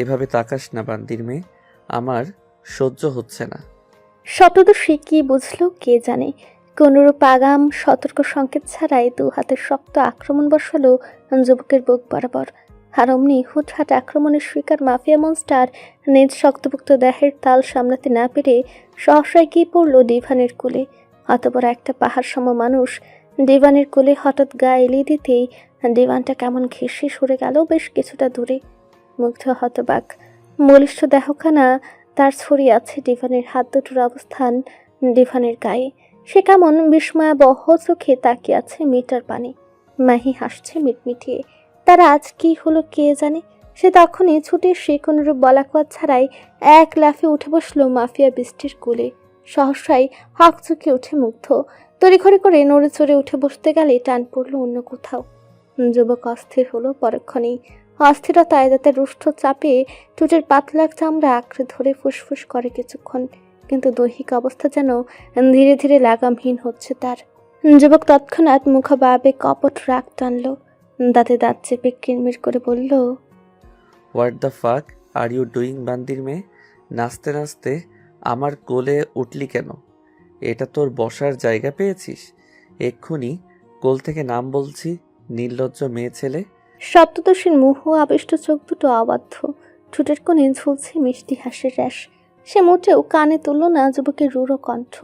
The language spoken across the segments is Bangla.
এভাবে তাকাস না বান্দির মেয়ে, আমার সহ্য হচ্ছে না। শতদোষী কি বুঝলো কে জানে। কোনরূপ আগাম সতর্ক সংকেত ছাড়াই দু হাতের শক্ত আক্রমণ বসালো যুবকের বুক বরাবর। আর অমনি হুটহাট আক্রমণের শিকার মাফিয়া মনস্টার নিজ শক্তপোক্ত দেহের তাল সামলাতে না পেরে সহসায় গিয়ে পড়ল ডিভানের কোলে। অতবড় একটা পাহাড় সম মানুষ ডিভানের কোলে হঠাৎ গা এলিয়ে দিতেই ডিভানটা কেমন ঘেঁষে সরে গেল বেশ কিছুটা দূরে। মুগ্ধ হতবাক বলিষ্ঠ দেহখানা তার ছড়িয়ে আছে ডিভানের হাত দুটোর অবস্থান ডিভানের গায়ে। সে কেমন বিস্ময়াবহ চোখে তাকিয়ে আছে মিটার পানে। মাহি হাসছে মিটমিটিয়ে। তার আজ কি হলো কে জানে। সে তখনই ছুটে সে কোনরূপ বলাকওয়া ছাড়াই এক লাফে উঠে বসলো মাফিয়া বৃষ্টির কোলে। সহসাই হক চোখে উঠে মুগ্ধ। তড়িঘড়ি করে নড়ে চড়ে উঠে বসতে গেলে টান পড়ল অন্য কোথাও। যুবক অস্থির হলো পরক্ষণেই। অস্থিরতায় তাতে রুষ্ট চাপে ঠোঁটের পাতলা চামড়া আঁকড়ে ধরে ফুসফুস করে কিছুক্ষণ, কিন্তু দৈহিক অবস্থা যেন ধীরে ধীরে লাগামহীন হচ্ছে তার। যুবক তৎক্ষণাৎ মুখভাবে কপট রাগ টানল, দাঁতে দাঁত চেপে কিরমির করে বলল, হোয়াট দ্য ফাক আর ইউ ডুইং বান্দির মেয়ে? নাচতে নাচতে আমার কোলে উঠলি কেন? এটা তোর বসার জায়গা পেয়েছিস? এক্ষুনি কোল থেকে নাম বলছি, নির্লজ্জ মেয়ে ছেলে। সপ্তদশীর মুহ আবিষ্ট চোখ দুটো অবাধ্য, ঠোঁটের কোণে ঝুলছে মিষ্টি হাসির রেশ। সে মোটেও কানে তুলল না যুবকের রূঢ় কণ্ঠ,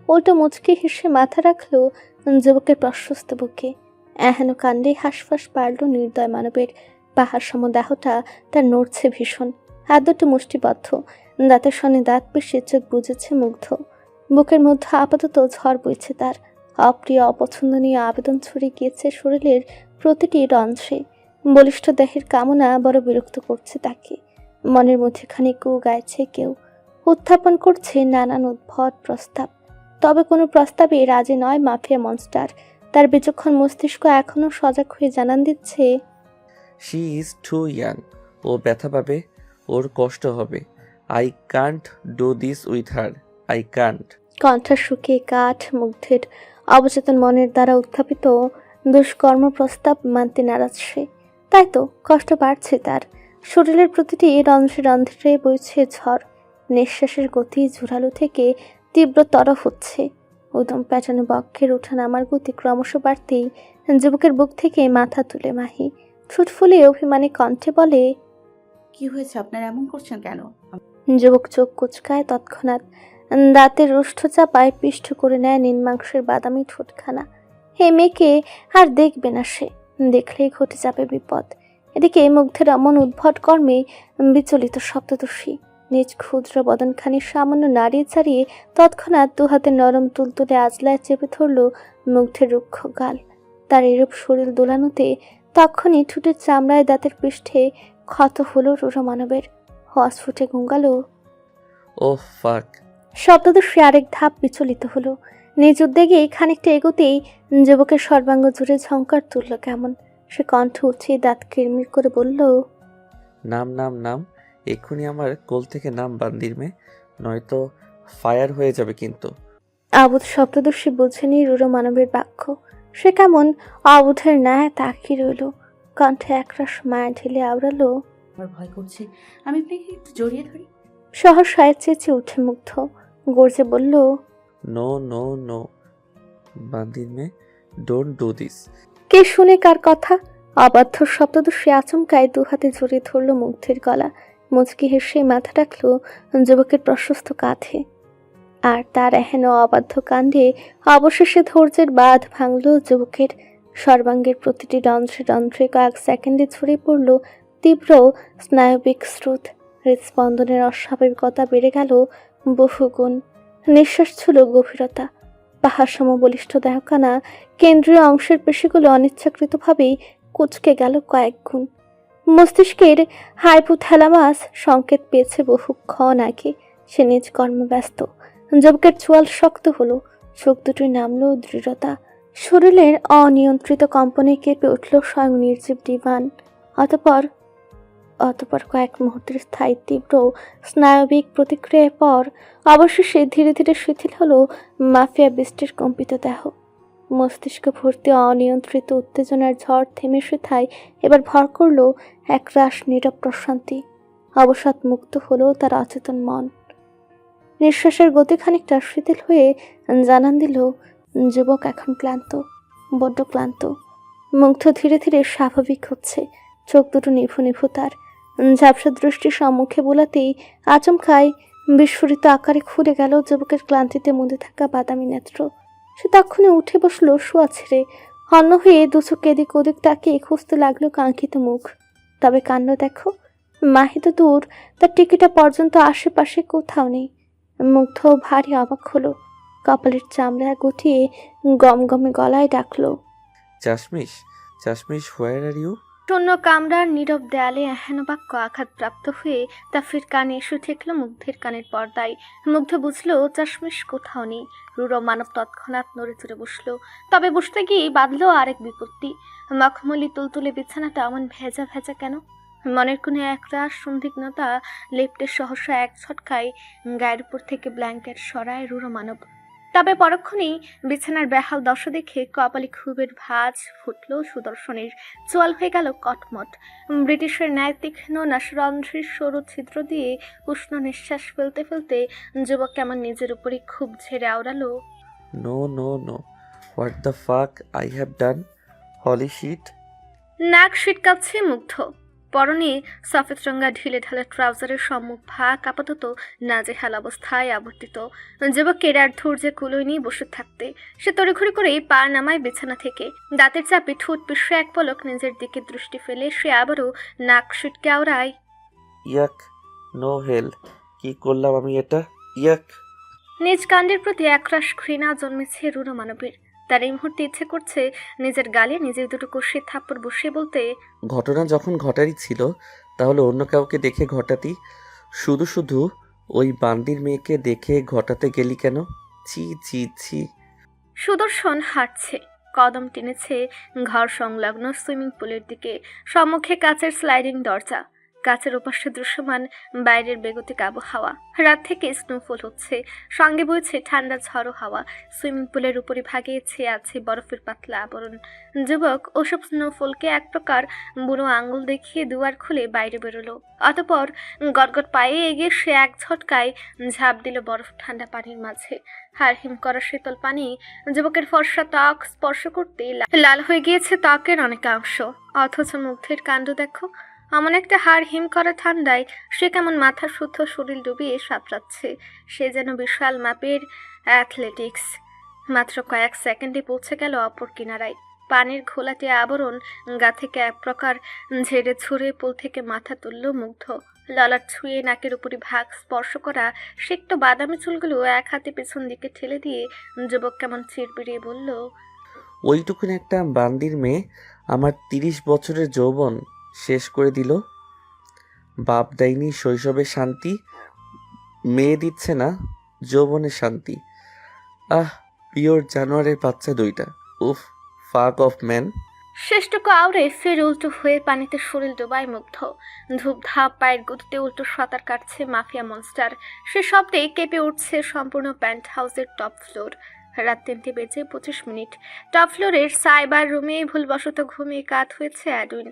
উল্টো মুচকি হেসে মাথা রাখলো যুবকের প্রশস্ত বুকে। এহেন কাণ্ডে হাঁসফাঁস পারল নির্দয় মানবের। পাহাড় সম দেহটা তার নড়ছে ভীষণ, হাত দুটো মুষ্টিবদ্ধ, দাঁতের সনে দাঁত পিষে চোখ বুঝেছে মুগ্ধ। বুকের মধ্যে আপাতত ঝড় বইছে তার। অপ্রিয় অপছন্দনীয় আবেদন ছড়িয়ে গিয়েছে শরীরের প্রতিটি অংশে। বলিষ্ঠ দেহের কামনা বড় বিরক্ত করছে তাকে। মনের মধ্যে খানিক গাইছে কেউ, উত্থাপন করছে নানান উদ্ভট প্রস্তাব। তবে কোনো প্রস্তাবে রাজি নয় মাফিয়া মনস্টার। তার বিচক্ষণ মস্তিষ্ক এখনো সজাগ হয়ে জানান দিচ্ছে, শি ইজ টু ইয়াং। ও ব্যথা পাবে, ওর কষ্ট হবে। I can't do this with her, I can't. কণ্ঠ শুকিয়ে কাঠ মুগ্ধের অবচেতন মনের দ্বারা উত্থাপিত দুষ্কর্ম প্রস্তাব মানতে নারাজ সে। তাই তো কষ্ট বাড়ছে তার। শরীরের প্রতিটি রন্ধ্রে রন্ধ্রে বইছে ঝড়। নিঃশ্বাসের গতি জোরালো থেকে তীব্রতর হচ্ছে। উদম প্যাটানো বক্ষের ওঠানামার গতি ক্রমশ বাড়তেই যুবকের বুক থেকে মাথা তুলে মাহি ঠোঁট ফুলে অভিমানী কণ্ঠে বলে, কি হয়েছে আপনার, এমন করছেন কেন? যুবক চোখ কুচকায় তৎক্ষণাৎ। দাঁতের রুষ্ঠ চাপায় পিষ্ট করে নেয় নিম্নাংশের বাদামি ঠোঁটখানা। হে মেয়েকে আর দেখবে না সে, দেখলেই ঘটে যাবে বিপদ। এদিকে মুগ্ধের অমন উদ্ভট কর্মে বিচলিত সপ্তদর্শী নিজ ক্ষুদ্র বদনখানি সামান্য নাড়িয়ে ছাড়িয়ে তৎক্ষণাৎ দুহাতে নরম তুলতুলে আজলায় চেপে ধরল মুগ্ধের রুক্ষ গাল। তার এরূপ শরীর দোলানোতে তখনই ঠোঁটের চামড়ায় দাঁতের পৃষ্ঠে ক্ষত হলো রূঢ় মানবের। হস ফুটে গঙ্গালো, ওহ ফাক। শব্দদর্শী আরেক ধাপ বিচলিত হলো। নিজ উদ্যোগেই খানিকটা এগোতেই যুবকের সর্বাঙ্গ জুড়ে ঝংকার তুলল কেমন। সে কণ্ঠ উঠিয়ে দাঁত কিরমির করে বলল, নাম নাম নাম, এক্ষুনি আমার কোল থেকে নাম বান্দির মেয়ে, নয়তো ফায়ার হয়ে যাবে কিন্তু। অবুধ শব্দদর্শী বুঝেনি রূঢ় মানবের বাক্য। সে কেমন অবুধের ন্যায় তাকিয়ে রইল। কণ্ঠে একরাশ মায়া ঢেলে আওড়ালো, আমার ভয় করছে, আমি আপনাকে একটু জড়িয়ে ধরি। সহসায় চেঁচে উঠে মুগ্ধ গর্জে বলল, নো নো নো বান্দির মেয়ে, ডোন্ট ডু দিস। কে শুনে কার কথা? অবাধ্য শব্দদর্শী আচমকায় দু হাতে জড়িয়ে ধরল মুগ্ধের গলা। মুচকি হেসে মাথা রাখল যুবকের প্রশস্ত কাঁধে। আর তার এহেন অবাধ্য কাণ্ডে অবশেষে ধৈর্যের বাঁধ ভাঙল যুবকের। সর্বাঙ্গের প্রতিটি রন্ধ্রে রন্ধ্রে কয়েক সেকেন্ডে ছড়িয়ে পড়ল তীব্র স্নায়বিক স্রোত। হৃদস্পন্দনের অস্বাভাবিকতা বেড়ে গেল বহুগুণ। নিঃশ্বাস ছিল গভীরতা। পাহাড় সম বলিষ্ঠ দেহখানা কেন্দ্রীয় অংশের পেশিগুলো অনিচ্ছাকৃতভাবেই কুঁচকে গেল কয়েক গুণ। মস্তিষ্কের হাইপোথ্যালামাস সংকেত পেয়েছে বহুক্ষণ আগে। সে নিজ কর্মে ব্যস্ত। যুবকের চোয়াল শক্ত হলো, চোখ দুটোই নামলো দৃঢ়তা। শরীরের অনিয়ন্ত্রিত কম্পনে কেঁপে উঠল স্বয়ং নির্জীব ডিভান। অতপর অতপর কয়েক মুহূর্তের স্থায়ী তীব্র স্নায়বিক প্রতিক্রিয়ার পর অবশেষে ধীরে ধীরে শিথিল হলো মাফিয়া বৃষ্টির কম্পিত দেহ। মস্তিষ্ক ভর্তি অনিয়ন্ত্রিত উত্তেজনার ঝড় থেমে সেথায় এবার ভর করল একরাশ নীরব প্রশান্তি। অবসাদ মুক্ত হলো তার অচেতন মন। নিঃশ্বাসের গতি খানিকটা শিথিল হয়ে জানান দিল, যুবক এখন ক্লান্ত, বড্ড ক্লান্ত। মুগ্ধ ধীরে ধীরে স্বাভাবিক হচ্ছে, চোখ দুটো নিভু নিভু তার। ঝাপসা দৃষ্টি সম্মুখে বোলাতেই আচমকায় বিস্ফোরিত আকারে খুলে গেল যুবকের ক্লান্তিতে মুদে থাকা বাদামি নেত্র। সে তখনই উঠে বসলো শোয়া ছেড়ে, হন্য হয়ে দুচোখ এদিক ওদিক তাকিয়ে খুঁজতে লাগলো কাঙ্ক্ষিত মুখ। তবে কাণ্ড দেখো, মাহি তো দূর, তার টিকিটা পর্যন্ত আশেপাশে কোথাও নেই। মুগ্ধ ভারী অবাক হলো, কপালের চামড়া গুটিয়ে গমগমে গলায় ডাকলো, চাশমিশ, চাশমিশ, হোয়ার আর ইউ? শূন্য কামরার নীরব দেয়ালে এহেন বাক্য আঘাতপ্রাপ্ত হয়ে তাফির কানে এসে ঠেকল মুগ্ধের কানের পর্দায়। মুগ্ধ বুঝলো চাশমিশ কোথাও নেই। রুড়ো মানব তৎক্ষণাৎ নড়ে চড়ে বসলো, তবে বসতে গিয়ে বাঁধলো আরেক বিপত্তি। মখমলি তুলতুলে বিছানাটা এমন ভেজা ভেজা কেন? মনের কোণে একটা সন্দিগ্ধতা লেপ্টে সহসা এক ছটকায় গায়ের উপর থেকে ব্ল্যাঙ্কেট সরায় রুড়ো মানব। তবে পরক্ষণেই বিছানার বেহাল দশা দেখে কপালে ক্ষোভের ভাঁজ ফুটল সুদর্শনের, চোয়াল হয়ে গেল কটমট। ব্রিটিশের ন্যায় তীক্ষ্ণ নাসরন্ধ্রের সরু ছিদ্র দিয়ে উষ্ণ নিঃশ্বাস ফেলতে ফেলতে যুবক কেমন নিজের উপরই খুব ঝেড়ে আওড়ালো, no no no, what the fuck I have done, holy shit. নাক সিটকাচ্ছে মুগ্ধ। পরনে সফেদ রঙা ঢিলে ঢালা ট্রাউজারের সম্মুখ ভাগ আপাতত নাজেহাল অবস্থায় আবর্তিত। যুবকের আর ধৈর্যে কুলোয়নি বসে থাকতে। সে তড়িঘড়ি করে পা নামায় বিছানা থেকে, দাঁতের চাপে ঠোঁট পিষে এক পলক নিজের দিকে দৃষ্টি ফেলে সে আবারও নাক সিটকে আওড়ায়, ইয়াক, নো হেল, কি করলাম আমি এটা, ইয়াক। নিজ কাণ্ডের প্রতি একরাশ ঘৃণা জন্মেছে রুড়ো মানবের। তার এই মুহূর্তে ইচ্ছে করছে নিজের গালে নিজের দুটো কষে থাপ্পড় বসিয়ে বলতে, ঘটনা যখন ঘটারই ছিল তাহলে অন্য কাউকে দেখে ঘটাতি, শুধু শুধু ওই বান্দির মেয়েকে দেখে ঘটাতে গেলি কেন? ছি ছি ছি। সুদর্শন হাঁটছে, কদম টেনেছে ঘর সংলগ্ন সুইমিং পুলের দিকে। সম্মুখে কাচের স্লাইডিং দরজা, কাচের ওপাশে দৃশ্যমান বাইরের বেগতিক আবহাওয়া। রাত থেকে স্নোফল হচ্ছে, সঙ্গে বইছে ঠান্ডা ঝড়ো হাওয়া। সুইমিং পুলের উপরে ভাগে ছেয়ে আছে বরফের পাতলা আবরণ। যুবক ওসব স্নোফলকে এক প্রকার বুড়ো আঙ্গুল দেখিয়ে দুয়ার খুলে বাইরে বেরোলো। অতপর গটগট পায়ে এগিয়ে সে এক ঝটকায় ঝাঁপ দিল বরফ ঠান্ডা পানির মাঝে। হাড় হিম করা শীতল পানি যুবকের ফর্সা ত্বক স্পর্শ করতে লাল হয়ে গিয়েছে ত্বকের অনেকাংশ। অথচ মুগ্ধের কাণ্ড দেখো, এমন একটা হাড় হিম করা ঠান্ডায় সে কেমন মাথা শুদ্ধ শরীর ডুবিয়ে সাঁতরাচ্ছে। সে যেন বিশাল মাপের অ্যাথলেটিক্স। মাত্র কয়েক সেকেন্ডে পৌঁছে গেল অপর কিনারায়। পানির ঘোলাটে আবরণ গা থেকে এক প্রকার ঝেড়ে ছুঁড়ে পুল থেকে মাথা তুলল মুগ্ধ। ললাট ছুঁয়ে নাকের উপরে ভাগ স্পর্শ করা সিক্ত বাদামি চুলগুলো এক হাতে পেছন দিকে ঠেলে দিয়ে যুবক কেমন চিড়বিড়িয়ে বলল, ওইটুকুন একটা বান্দির মেয়ে আমার 30 বছরের যৌবন শেষ করে দিল। বাপ দেয়নি শৈশবের শান্তি, মেয়ে দিচ্ছে না যৌবনের শান্তি। আহ, পিওর জানোয়ারের বাচ্চা দুইটা। উফ, ফাক অফ ম্যান। শেষটুকু আওড়ে ফের উল্টো হয়ে পানিতে শরীর ডোবায় মুগ্ধ। ধূপ ধাপ পায়ের গতিতে উল্টো সাঁতার কাটছে মাফিয়া মনস্টার। সে শব্দে কেঁপে উঠছে সম্পূর্ণ প্যান্ট হাউসের টপ ফ্লোর। রাত 3:25। টপ ফ্লোরের সাইবার রুমে ভুলবশত ঘুমিয়ে কাত হয়েছে অ্যাডুইন।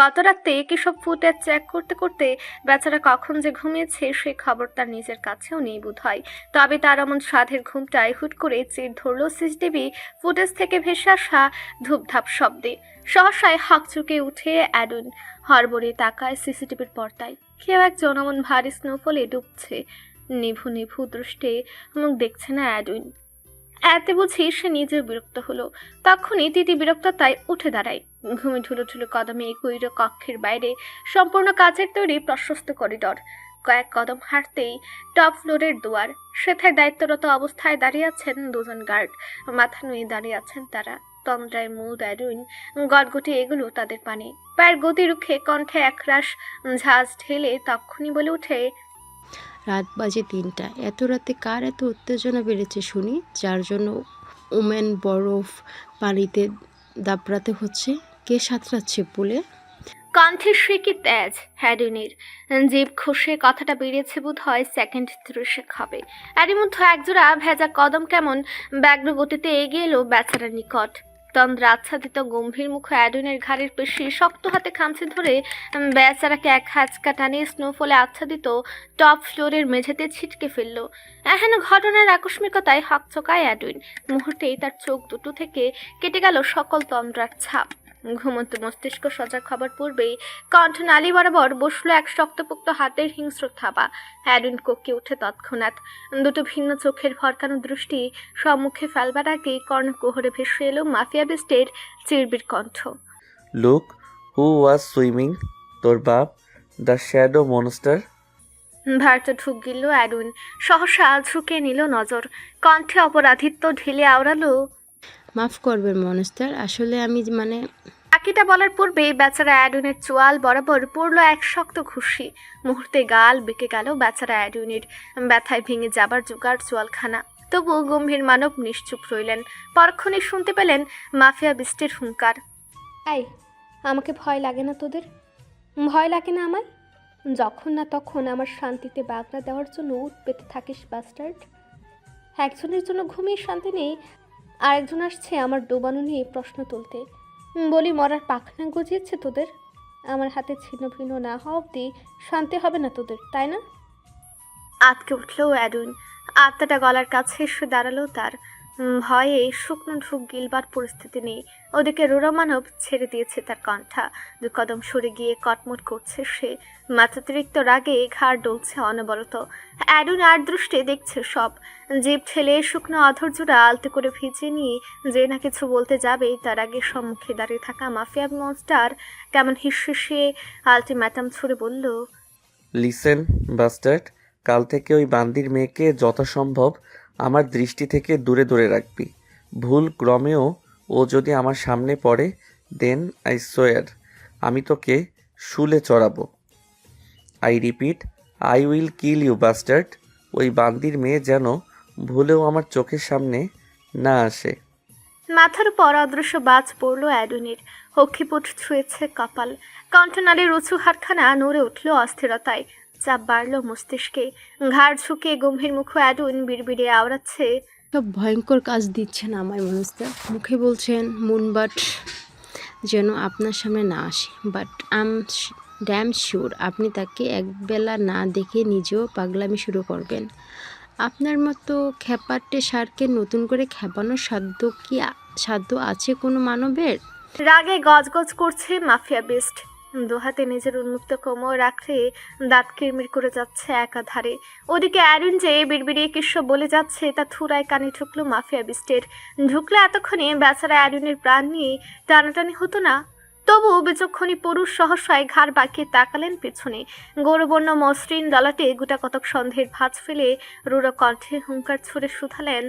গত রাতে কিসব ফুটেজ চেক করতে করতে বেচারা কখন যে ঘুমিয়েছে সেই খবর তার নিজের কাছেও নেই বোধ হয়। তবে তার এমন সাধের ঘুমটায় হুট করে চির ধরল সিসিটিভি ফুটেজ থেকে ভেসে আসা ধূপধাপ শব্দে। সহসায় হকচুকে উঠে অ্যাডুইন হড়বড়ে তাকায় সিসিটিভির পর্দায়। কেউ একজন এমন ভারী স্নোফলে ডুবছে। নিভু নিভু দৃষ্টে মুখ দেখছে না অ্যাডুইন। এতে বুঝি সে নিজেও বিরক্ত হলো। তখনই তিতি বিরক্ততায় উঠে দাঁড়ায়। ঘুমে ঢুলো ঢুলো কদমে একুইর কক্ষের বাইরে সম্পূর্ণ কাচের তৈরি প্রশস্ত করিডর। কয়েক কদম হাঁটতেই টপ ফ্লোরের দুয়ার। সেথায় দায়িত্বরত অবস্থায় দাঁড়িয়ে আছেন দুজন গার্ড। মাথা নুয়ে দাঁড়িয়ে আছেন তারা। তন্দ্রায় মুড অ্যাডুইন গটগটি এগুলো তাদের পানে। পায়ের গতি রুখে কণ্ঠে একরাশ ঝাঁজ ঢেলে তক্ষুনি বলে উঠে, রাত বাজে 3টা। এত রাতে কার এত উত্তেজনা বেড়েছে শুনি, যার জন্য ওমেন বরফ পানিতে দাপড়াতে হচ্ছে? কে সাঁতরাচ্ছে পুলে? কণ্ঠের সে কি তেজ হ্যাডুনের। জিভ খসে কথাটা বেরিয়েছে বোধ হয় সেকেন্ড 30 হবে। এরই মধ্যে একজোড়া ভেজা কদম কেমন ব্যগ্র গতিতে এগিয়ে এলো বেচারার নিকট। তন্দ্রা আচ্ছাদিত গম্ভীর মুখ অ্যাডুইনের ঘাড়ের পেশি শক্ত হাতে খামচে ধরে বেচারাকে এক হ্যাচকা টানে স্নোফলে আচ্ছাদিত টপ ফ্লোরের মেঝেতে ছিটকে ফেলল। এহেন ঘটনার আকস্মিকতায় হকচকায় অ্যাডুইন। মুহূর্তেই তার চোখ দুটো থেকে কেটে গেল সকল তন্দ্রার ছাপ। ঘুমন্ত মস্তিষ্ক সজাগ হবার পূর্বেই কণ্ঠনালী বরাবর বসলো এক শক্তপোক্ত হাতের হিংস্র থাবা। অ্যাডুইন কোঁকে উঠে তৎক্ষণাৎ। দুটো ভিন্ন চোখের ভরকানো দৃষ্টি সম্মুখে ফেলবার আগেই কর্ণকুহরে ভেসে এলো মাফিয়া বেস্টের চিরবির কণ্ঠ। লুক হু ওয়াজ সুইমিং, তোর বাপ, দ্য শ্যাডো মনস্টার। ভারত ঢুক গিল অ্যাডুইন। সহসা ঝুঁকে নিল নজর, কণ্ঠে অপরাধিত্ব ঢেলে আওড়ালো, মাফ করবেন মনস্টার, আসলে আমি বাকিটা বলার পূর্বেই বেচারা অ্যাডুইনের চোয়াল বরাবর পড়লো এক শক্ত ঘুষি। মুহূর্তে গাল বেঁকে গেল বেচারা অ্যাডুইনের। ব্যথায় ভেঙে যাবার জোগাড় চোয়ালখানা। তবুও গম্ভীর মানব নিশ্চুপ রইলেন। পরক্ষণে শুনতে পেলেন মাফিয়া বিস্টের হুঙ্কার। এই, আমাকে ভয় লাগে না তোদের? ভয় লাগে না আমায়? যখন না তখন আমার শান্তিতে বাগড়া দেওয়ার জন্য উঠ পেতে থাকিস বাস্টার্ড। একজনের জন্য ঘুমিয়ে শান্তি নেই, আরেকজন আসছে আমার ডোবানো নিয়ে প্রশ্ন তুলতে। বলি মরার পাখনা গজিয়েছে তোদের? আমার হাতে ছিন্ন ভিন্ন না হওয়া অব্দি শান্তি হবে না তোদের, তাই না? আটকে উঠল অ্যাডুইন। আত্মাটা গলার কাছে এসে দাঁড়ালো তার। ভয়ে শুকনো ঢুক গিলবার পরিস্থিতি নেই। ওদিকে রুরামানব ছেড়ে দিয়েছে তার কণ্ঠা। 2 কদম সরে গিয়ে কটমট করছে সে। মাত্রাতিরিক্ত রাগে ঘাড় ডলছে অনবরত। অ্যাডুইন আর দৃষ্টে দেখছে সব। জিভ ঠেলে শুকনো অধৈর্যটা আলতো করে ভিজিয়ে নিয়ে যে না কিছু বলতে যাবে তার আগে সম্মুখে দাঁড়িয়ে থাকা মাফিয়া মনস্টার কেমন হিসিয়ে আলটিমেটাম ছুড়ে বলল, লিসেন বাস্টার্ড, কাল থেকে ওই বান্দির মেয়েকে যথাসম্ভব আমার দৃষ্টি থেকে দূরে দূরে রাখবি। ভুল ক্রমেও ও যদি আমার সামনে পড়ে, দেন আই সোয়ার আমি তোকে শুলে চড়াবো। I repeat, I will kill you bastard. ওই বান্দির মেয়ে যেন ভুলেও আমার চোখের সামনে না আসে। মাথার উপর অদৃশ্য বাজ পড়ল অ্যাডুইনের। অক্ষিপুট ছুঁয়েছে কপাল। কণ্ঠনালীর উঁচু হাতখানা নড়ে উঠল অস্থিরতায়। চাপ বাড়ল মস্তিষ্কে। ঘাড় ঝুঁকে গম্ভীর মুখ অ্যাডুইন বিড়বিড়ে আওড়াচ্ছে, সব ভয়ঙ্কর কাজ দিচ্ছেন আমায় মনস্টার। মুখে বলছেন মুনবাট যেন আপনার সামনে না আসে, বাট আম ড্যাম শিওর আপনি তাকে একবেলা না দেখে নিজেও পাগলামি শুরু করবেন। আপনার মতো খ্যাপাটে সারকে নতুন করে খেপানোর সাধ্য আছে কোনো মানবের? রাগে গজগজ করছে মাফিয়া বেস্ট। দুহাতে নিজের উন্মুক্ত কোমর রাখলে দাঁত কিরমির করে যাচ্ছে একাধারে। ওদিকে অ্যাডুইন যে বিড়বিড়িয়ে কিস্ব বলে যাচ্ছে তা থুরায় কানে ঢুকলো মাফিয়া বিস্টের। ঢুকলে এতক্ষণে বেচারা অ্যাডুইনের প্রাণ নিয়ে টানাটানি হতো না। তবু বিচক্ষণী পুরুষ সহসায় ঘাড় বাঁকিয়ে তাকালেন পিছনে। গৌরবর্ণ মসৃণ দলাটে গোটা কতক সন্দেহের ভাঁজ ফেলে রুড়ো কণ্ঠে হুঙ্কার ছুড়ে শুধালেন,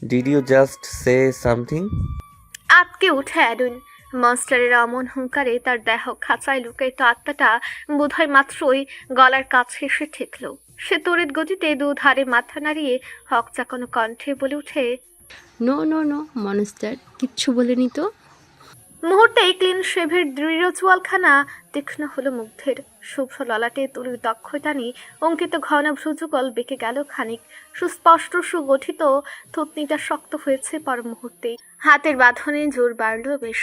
did you just say something? আটকে উঠে অ্যাডুইন। মনস্টারের অমন হুঙ্কারে তার দেহ খাঁচায় লুকায়িত আত্মাটা বোধহয় মাত্রই গলার কাছে এসে ঠেকল। সে তড়িৎ গতিতে দুধারে মাথা নাড়িয়ে হকচাকানো কণ্ঠে বলে উঠে, নো নো নো মনস্টার, কিচ্ছু বলেনি তো। মুহূর্তেই ক্লিন শেভের দৃঢ় চোয়ালখানা তীক্ষ্ণ হলো মুগ্ধের। শুভ্র ললাটে তরুর দক্ষতানি অঙ্কিত ঘন ভ্রুযুগল বেঁকে গেল খানিক। সুস্পষ্ট সুগঠিত থুতনিটা শক্ত হয়েছে পর মুহূর্তেই। হাতের বাঁধনে জোর বাড়ল বেশ।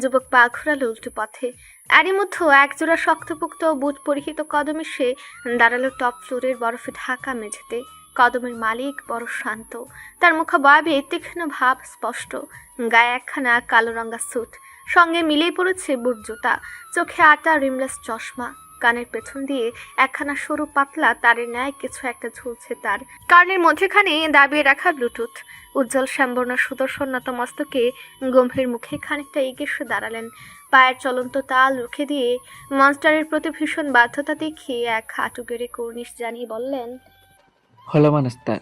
যুবক পা ঘোরালো উল্টো পথে। এরই মধ্যে একজোড়া শক্তপোক্ত বুট পরিহিত কদম এসে দাঁড়ালো টপ ফ্লোরের বরফে ঢাকা মেঝেতে। কদমের মালিক বড় শান্ত। তার মুখাবয়বে তীক্ষ্ণ ভাব স্পষ্ট। গায়ে একখানা কালো রঙা স্যুট, সঙ্গে মিলিয়ে পড়েছে বুট জুতা। চোখে আটা রিমলেস চশমা। কানের পেছন দিয়ে একখানা সরু পাতলা তারের ন্যায় কিছু একটা ঝুলছে তার। কানের মধ্যেখানে দাবিয়ে রাখা ব্লুটুথ। উজ্জ্বল শ্যামবর্ণ সুদর্শন নত মস্তকে গম্ভীর মুখে খানিকটা এগিয়ে দাঁড়ালেন। পায়ের চলন্ত তাল রুখে দিয়ে মনস্টারের প্রতি ভীষণ বাধ্যতা দেখিয়ে এক হাঁটু গেড়ে কর্নিশ জানিয়ে বললেন, হলো মনস্টার।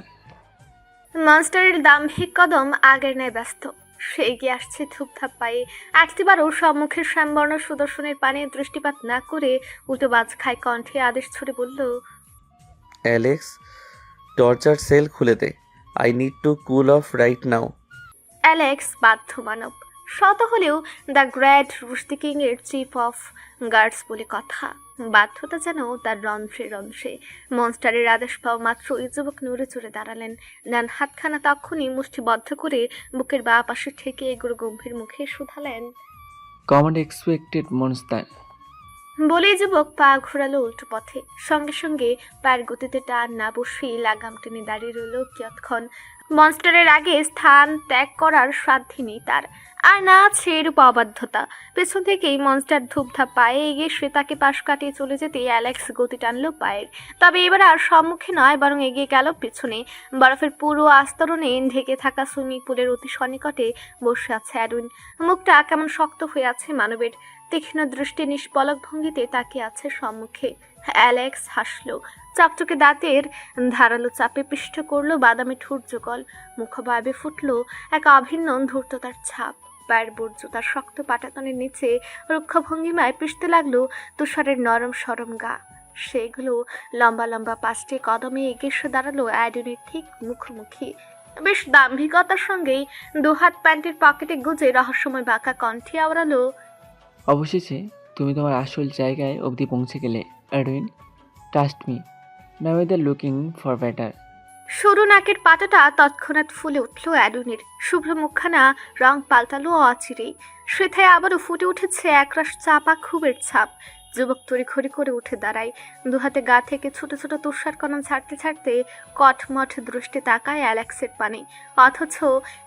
মনস্টারের দাম্ভিক কদম আগের ন্যায় ব্যস্ত। সে এগিয়ে আসছে ধূপধাপ পায়ে। একটিবারও সম্মুখের শ্যামবর্ণ সুদর্শনের পানে দৃষ্টিপাত না করে উল্টো বাজ খায় কণ্ঠে আদেশ ছুড়ে বলল, অ্যালেক্স, টর্চার সেল খুলে দে। I need to cool off right now. Alex বাধ্য মানব। শত হলেও দ্য গ্রেট রুস্টি কিং এর চিফ অফ গার্ডস বলে কথা। বাধ্যতা যেন তার রন্ধ্রে রন্ধ্রে। মনস্টারের আদেশ পাওয়া মাত্র ওই যুবক নড়ে চড়ে দাঁড়ালেন। ডান হাতখানা তখনই মুষ্টিবদ্ধ করে বুকের বাঁ পাশে ঠেকে এগুলো গম্ভীর মুখে শুধালেন। Command expected monster. বলেই যুবক পা ঘোরালো উল্টো পথে। সঙ্গে সঙ্গে পায়ের গতিতে টান না বসেই লাগাম টেনে দাঁড়িয়ে রইল কিয়ৎক্ষণ। মনস্টারের আগে স্থান ত্যাগ করার সাধ্য নেই তার, আর না আছে এরূপ অবাধ্যতা। পেছন থেকেই মনস্টার ধূপধাপ পায়ে এগিয়ে সে তাকে পাশ কাটিয়ে চলে যেতে অ্যালেক্স গতি টানলো পায়ের। তবে এবার আর সম্মুখে নয়, বরং এগিয়ে গেল পেছনে। বরফের পুরো আস্তরণে ঢেকে থাকা সুইমিং পুলের অতি সন্নিকটে বসে আছে অ্যাডুইন। মুখটা কেমন শক্ত হয়ে আছে মানবের। তীক্ষ্ণ দৃষ্টি নিষ্পলক ভঙ্গিতে তাকিয়ে আছে সম্মুখে। অ্যালেক্স হাসলো। চকচকে দাঁতের ধারালো চাপে পিষ্ট করলো বাদামি ঠোঁট যুগল। মুখবাবে ফুটলো এক অভিন্ন ধূর্ততার ছাপ। পায়ের বর্জ্য তার শক্ত পাটাতনের নিচে রুক্ষ ভঙ্গিমায় পিষতে লাগলো তুষারের নরম সরম গা। সেগুলো লম্বা লম্বা 5টি কদমে এগিয়ে এসে দাঁড়ালো অ্যাডুনের ঠিক মুখোমুখি। বেশ দাম্ভিকতার সঙ্গেই দুহাত প্যান্টের পকেটে গুজে রহস্যময় বাঁকা কণ্ঠে আওড়ালো। অবশেষে তুমি তোমার আসল জায়গায় অবধি পৌঁছে গেলে Edwin. Trust me, now we looking for better. সরু নাকের পাতাটা তৎক্ষণাৎ ফুলে উঠল অ্যাডুনের। শুভ্র মুখখানা রং পাল্টালো অচিরেই। সেথায় আবারও ফুটে উঠেছে একরাশ চাপা ক্ষোভের ছাপ। যুবক তড়িঘড়ি করে উঠে দাঁড়ায়। দুহাতে গা থেকে ছোট ছোট তুষার কণা ছাড়তে ছাড়তে কটমট দৃষ্টি তাকায় অ্যালেক্সের পানে। অথচ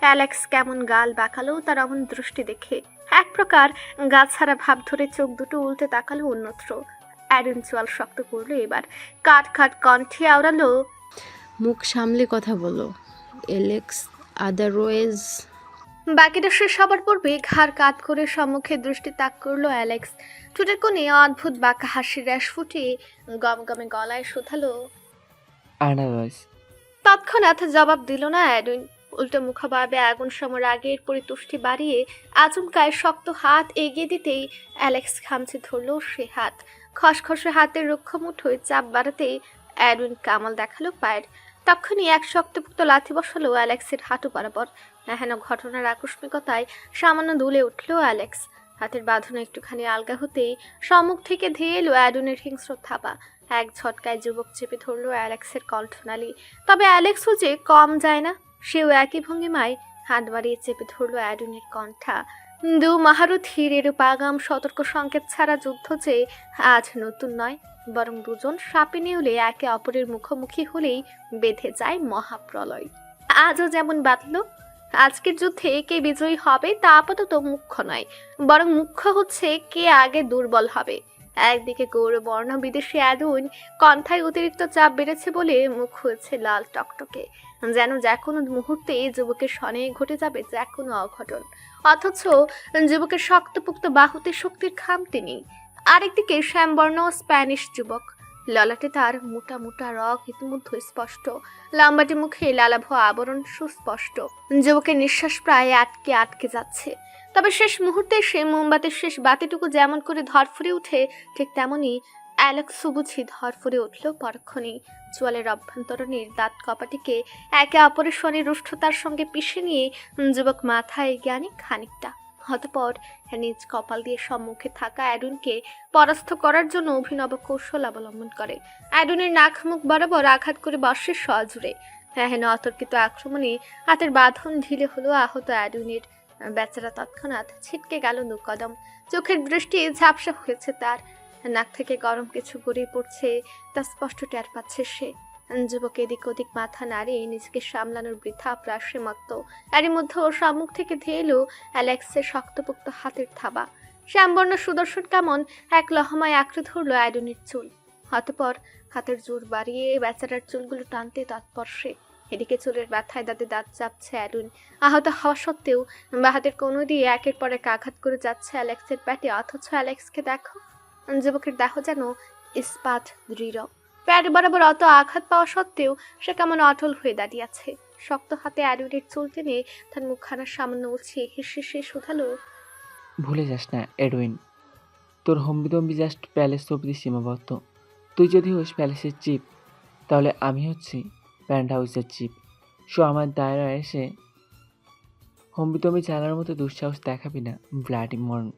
অ্যালেক্স কেমন গাল বাঁকালো তার অমন দৃষ্টি দেখে। এক প্রকার গা ছাড়া ভাব ধরে চোখ দুটো উল্টে তাকালো অন্যত্র। অ্যাডুন চোয়াল শক্ত করলো এবার। কাট কাট কণ্ঠে আওড়ালো। মুখ সামলে কথা বলো এলেক্স, আদারওয়াইজ। বাকিটা শেষ হবার পূর্বে ঘাড় কাত করে সম্মুখে দৃষ্টি তাক করলো অ্যালেক্স। ঠোঁটের কোণে অদ্ভুত বাঁকা হাসির র্যাশ ফুটিয়ে গমগমে গলায় শুধালো। আদারওয়াইজ। তৎক্ষণাৎ জবাব দিল না অ্যাডুইন। উল্টো মুখভাবে আগুন সমর আগের পরিতুষ্টি বাড়িয়ে আচমকায় শক্ত হাত এগিয়ে দিতেই অ্যালেক্স খামচে ধরল সে হাত। খসখসে হাতের রুক্ষ মুঠোয় চাপ বাড়াতেই অ্যাডুইন কামাল দেখালো পায়ের। তখনই এক শক্তপোক্ত লাথি বসালো অ্যালেক্সের হাঁটু বরাবর। এহেন ঘটনার আকস্মিকতায় সামান্য দুলে উঠল অ্যালেক্স। হাতের বাঁধন একটুখানি আলগা হতেই সম্মুখ থেকে ধেয়ে এলো অ্যাডুনের হিংস্র থাবা। এক ঝটকায় যুবক চেপে ধরল অ্যালেক্সের কণ্ঠনালী। তবে অ্যালেক্সও যে কম যায় না, সেও একই ভঙ্গিমায় হাত বাড়িয়ে চেপে ধরল অ্যাডুনের কণ্ঠা। দু মহারথীর এরূপ আগাম সতর্ক সংকেত ছাড়া যুদ্ধ যে আজ নতুন নয়, বরং দুজন সাপে নেউলে একে অপরের মুখোমুখি হলেই বেঁধে যায় মহাপ্রলয়। আজও যেমন বাঁধল। আজকের যুদ্ধে কে বিজয়ী হবে তা আপাতত মুখ্য নয়, বরং মুখ্য হচ্ছে কে আগে দুর্বল হবে। একদিকে গৌরবর্ণ বিদেশি অ্যাডুইন কণ্ঠায় অতিরিক্ত চাপ বেড়েছে বলে মুখ হয়েছে লাল টকটকে, যেন যে কোনো মুহূর্তে যুবকের সনে ঘটে যাবে যে কোনো অঘটন। অথচ যুবকের শক্তপোক্ত বাহুতে শক্তির খামতি নেই। আরেকদিকে শ্যামবর্ণ স্প্যানিশ যুবক, ললাটে তার মোটা মোটা রগ ইতিমধ্যে স্পষ্ট, লাম্বাটি মুখে লালাভ আবরণ সুস্পষ্ট। যুবকের নিঃশ্বাস প্রায় আটকে আটকে যাচ্ছে। তবে শেষ মুহূর্তে সে মোমবাতির শেষ বাতিটুকু যেমন করে ধরফরে উঠে, ঠিক তেমনই অ্যালেক্স বুঝি ধরফরে উঠল পরক্ষণেই। চোয়ালের অভ্যন্তরণের দাঁত কপাটিকে একে অপরের স্বরে রুষ্ঠতার সঙ্গে পিষে নিয়ে যুবক মাথায় জ্ঞানী খানিকটা। অতঃপর নিজ কপাল দিয়ে সম্মুখে থাকা অ্যাডুনকে পরাস্ত করার জন্য অভিনব কৌশল অবলম্বন করে। অ্যাডুনের নাক মুখ বরাবর আঘাত করে বর্ষের সজুরে। এহেন অতর্কিত আক্রমণে হাতের বাঁধন ঢিলে হলো আহত অ্যাডুনের। বেচারা তৎক্ষণাৎ ছিটকে গেল 2 কদম। চোখের দৃষ্টি ঝাপসা হয়েছে তার। নাক থেকে গরম কিছু গড়িয়ে পড়ছে তা স্পষ্ট টের পাচ্ছে সে। যুবক এদিক ওদিক মাথা নাড়িয়ে নিজেকে সামলানোর বৃথা প্রাসে মত্ত। এরই মধ্যে ওর সম্মুখ থেকে ধেয়ে এলো অ্যালেক্সের শক্তপোক্ত হাতের থাবা। শ্যামবর্ণ সুদর্শন কেমন এক লহমায় আঁকড়ে ধরলো অ্যাডুনের চুল। অতঃপর হাতের জোর বাড়িয়ে বেচারার চুলগুলো টানতে তৎপর সে। এদিকে চুলের ব্যথায় দাঁতে দাঁত চাপছে অ্যাডুন। আহত হওয়া সত্ত্বেও বা হাতের কোণো দিয়ে একের পর এক আঘাত করে যাচ্ছে অ্যালেক্সের পেটে। অথচ অ্যালেক্সকে দেখো, যুবকের দেহ যেন ইস্পাত দৃঢ়। প্যাট বরাবর অত আঘাত পাওয়া সত্ত্বেও সে কেমন অটল হয়ে দাঁড়িয়ে আছে। শক্ত হাতে অ্যাডুনের চুল টেনে তার মুখখানা সামান্য উছিয়ে হেসে সে শুধালো। ভুলে যাস না এডউইন, তোর হম্বিদম্বি জাস্ট প্যালেস অব্দি সীমাবদ্ধ। তুই যদি হোস প্যালেসের চিপ, তাহলে আমি হচ্ছি প্যান্ট হাউসের চিপ। সো আমার দায়রা এসে হম্বিতম্বি চালানোর মতো দুঃসাহস দেখাবি না, bloody moron.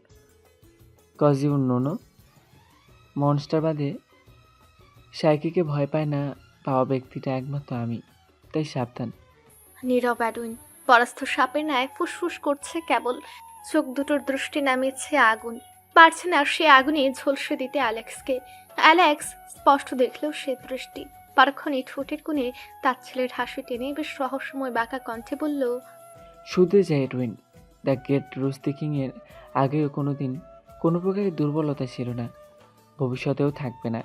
Cause you know monster বাদে সাইকিকে ভয় পায় না পাওয়া ব্যক্তিটা একমাত্র আমি, তাই সাবধান। নীরব অ্যাডুইন পরাস্ত সাপের ন্যায় ফুসফুস করছে কেবল, চোখ দুটোর দৃষ্টি নামিয়েছে আগুন। পারছে না সে আগুনে ঝলসে দিতে অ্যালেক্সকে। অ্যালেক্স স্পষ্ট দেখল সে দৃষ্টি। পরক্ষণে ঠোঁটের কোণে তার ছেলের হাসি টেনে বেশ রহস্যময় বাঁকা কণ্ঠে বলল, শুধরে যায় এডউইন। দ্য গ্রেট রুস্তি কিংয়ের আগেও কোনো দিন কোনো প্রকারের দুর্বলতা ছিল না, ভবিষ্যতেও থাকবে না।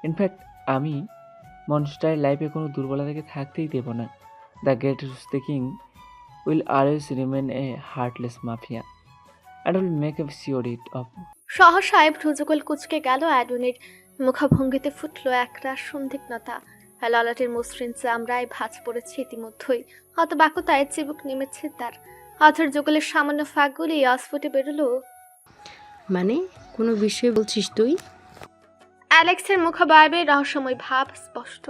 ইনফ্যাক্ট আমি মনস্টারের লাইফে কোনো দুর্বলতাকে থাকতেই দেব না। The great Rusty King will always remain a heartless mafia and will make a sure it of. সহসায় ভ্রুযুগল কুচকে গেল অ্যাডুনের মুখভঙ্গিতে ফুটল একরাশ সন্দিগ্ধতা। ললাটের মসৃণ চামড়ায় ভাঁজ পড়েছে ইতিমধ্যেই, হতবাকতায় চিবুক নেমেছে তার। হাতের যুগলের সামান্য ফাঁকগুলি অস্ফুটে বেরোলো। মানে কোনো বিষয় বলছিস তুই? অ্যালেক্সের মুখবায়বে রহস্যময় ভাব স্পষ্ট।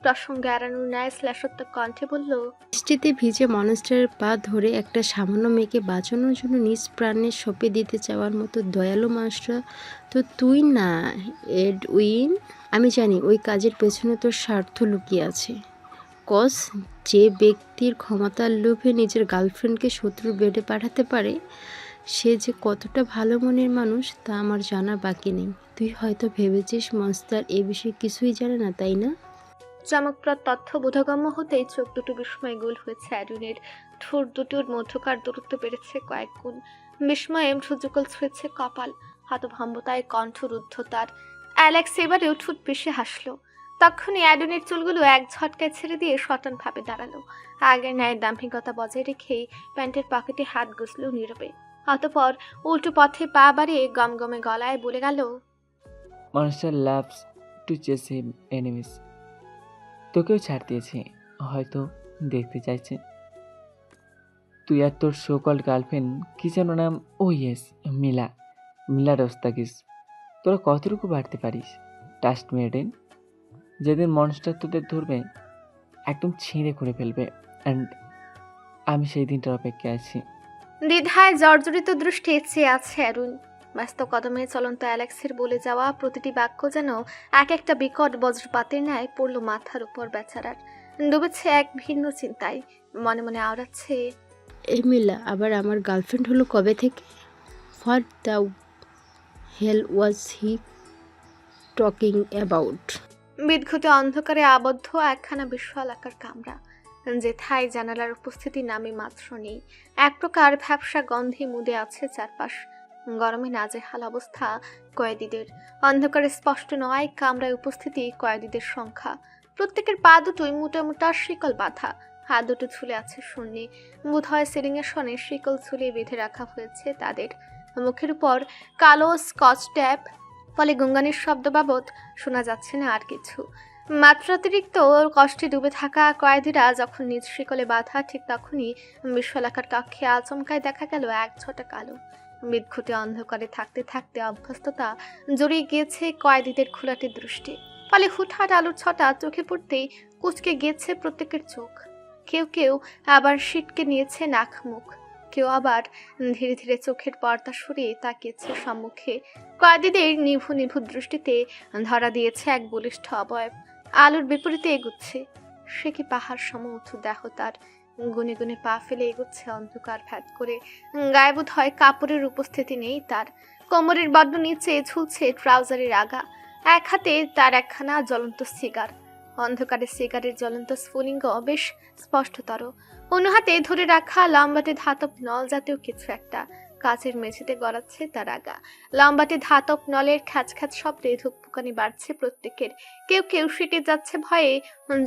প্রসঙ্গ এড়ানোর ন্যায় শ্লেষাত্মক কণ্ঠে বলল, বৃষ্টিতে ভিজে মনস্টারের পা ধরে একটা সামান্য মেয়েকে বাঁচানোর জন্য নিজ প্রাণে সঁপে দিতে চাওয়ার মতো দয়ালু মানুষটা তো তুই না এডউইন। আমি জানি ওই কাজের পেছনে তোর স্বার্থ লুকিয়ে আছে। কজ যে ব্যক্তির ক্ষমতার লোভে নিজের গার্লফ্রেন্ডকে শত্রুর বেডে পাঠাতে পারে সে যে কতটা ভালো মনের মানুষ তা আমার জানা বাকি নেই। তুই হয়তো ভেবেছিস মনস্টার এ বিষয়ে কিছুই জানে না, তাই না? চমকপ্রদ তথ্য বোধগম্য হতেই চোখ দুটো বিস্ময়ে গোল হয়েছে অ্যাডুনের। ঠোঁট দুটোর মধ্যকার দূরত্ব বেড়েছে কয়েক গুণ। বিস্ময়ে ভ্রুযুগল ছুঁয়েছে কপাল, হতভম্বতায় কণ্ঠ রুদ্ধ তার। অ্যালেক্স এবারেও ঠোঁট পিষে হাসলো। তখনই অ্যাডুনের চুলগুলো এক ঝটকায় ছেড়ে দিয়ে সটান ভাবে দাঁড়ালো। আগের ন্যায় দাম্ভিকতা বজায় রেখেই প্যান্টের পকেটে হাত গুছলো নীরবে। অতঃপর উল্টো পথে পা বাড়িয়ে গমগমে গলায় বলে গেল, monster loves to chase him enemies. তোকেও ছাড় দিয়েছে, হয়তো দেখতে চাইছে তুই আর তোর সোকল্ড গার্লফ্রেন্ড কি যেন নাম, ও ইয়েস, মিলা রস্তাগিস, তোরা কতটুকু বাড়তে পারিস। টাস্ট মেডেন, যেদিন মনস্টার তোদের ধরবে একদম ছিঁড়ে করে ফেলবে, অ্যান্ড আমি সেই দিনটার অপেক্ষায় আছি। দ্বিধায় জর্জরিত দৃষ্টি চেয়ে আছে অ্যারুন। ব্যস্ত কদমে চলন্ত অ্যালেক্সের বলে যাওয়া প্রতিটি বাক্য যেন এক একটা বিকট বজ্রপাতের ন্যায় পড়ল মাথার উপর বেচারার। ডুবেছে এক ভিন্ন চিন্তায়, মনে মনে আওড়াচ্ছে, এই মিলা আবার আমার গার্লফ্রেন্ড হলো কবে থেকে? What the hell was he talking about? বিদঘুটে অন্ধকারে আবদ্ধ একখানা বিশাল আকার কামরা, যেথায় জানালার উপস্থিতি নামে মাত্র নেই। এক প্রকার ভ্যাপসা গন্ধে মুদে আছে চারপাশ। গরমে নাজেহাল অবস্থা কয়েদিদের। অন্ধকারে স্পষ্ট নয় কামরায় উপস্থিতি কয়েদিদের সংখ্যা। প্রত্যেকের পা দুটোই মোটা মোটা শিকল বাঁধা, হাত দুটো ঝুলে আছে শূন্যে। বোধহয় সিলিংয়ের সনে শিকল ঝুলিয়ে বেঁধে রাখা হয়েছে তাদের। মুখের উপর কালো স্কচ ট্যাপ, ফলে গুঙ্গানির শব্দ বাবদ শোনা যাচ্ছে না আর কিছু। মাত্রাতিরিক্ত কষ্টে ডুবে থাকা কয়েদিরা যখন নিজ শিকলে বাঁধা, ঠিক তখনই বিশ্বলাকার কক্ষে আচমকায় দেখা গেল এক ছটা কালো। বিদঘুটে অন্ধকারে থাকতে থাকতে অভ্যস্ততা জড়িয়ে গিয়েছে কয়েদিদের খোলাটে দৃষ্টি। ফলে হুটহাট আলোর ছটা চোখে পড়তেই কুঁচকে গিয়েছে প্রত্যেকের চোখ। কেউ কেউ আবার সিটকে নিয়েছে নাক মুখ, কেউ আবার ধীরে ধীরে চোখের পর্দা সরিয়ে তাকিয়েছে সম্মুখে। কয়েদিদের নিভু নিভু দৃষ্টিতে ধরা দিয়েছে এক বলিষ্ঠ অবয়ব, আলোর বিপরীতে এগুচ্ছে। সে কি পাহাড় সম উঁচু দেহ তার, গুনে গুনে পা ফেলে এগুচ্ছে অন্ধকার ভেদ করে। গায়ে বোধ হয় কাপড়ের উপস্থিতি নেই তার। কোমরের বড্ড নিচে ঝুলছে ট্রাউজারের আগা। এক হাতে তার একখানা জ্বলন্ত সিগার। অন্ধকারে সিগারের জ্বলন্ত স্ফুলিঙ্গ বেশ স্পষ্টতর। অন্য হাতে ধরে রাখা লম্বাটে ধাতব নল জাতীয় কিছু একটা কাচের মেঝেতে গড়াচ্ছে তার আগা। লম্বাটে ধাতব নলের খ্যাচ খ্যাচ শব্দে ধুকপুকানি বাড়ছে প্রত্যেকের। কেউ কেউ সিটে যাচ্ছে ভয়ে,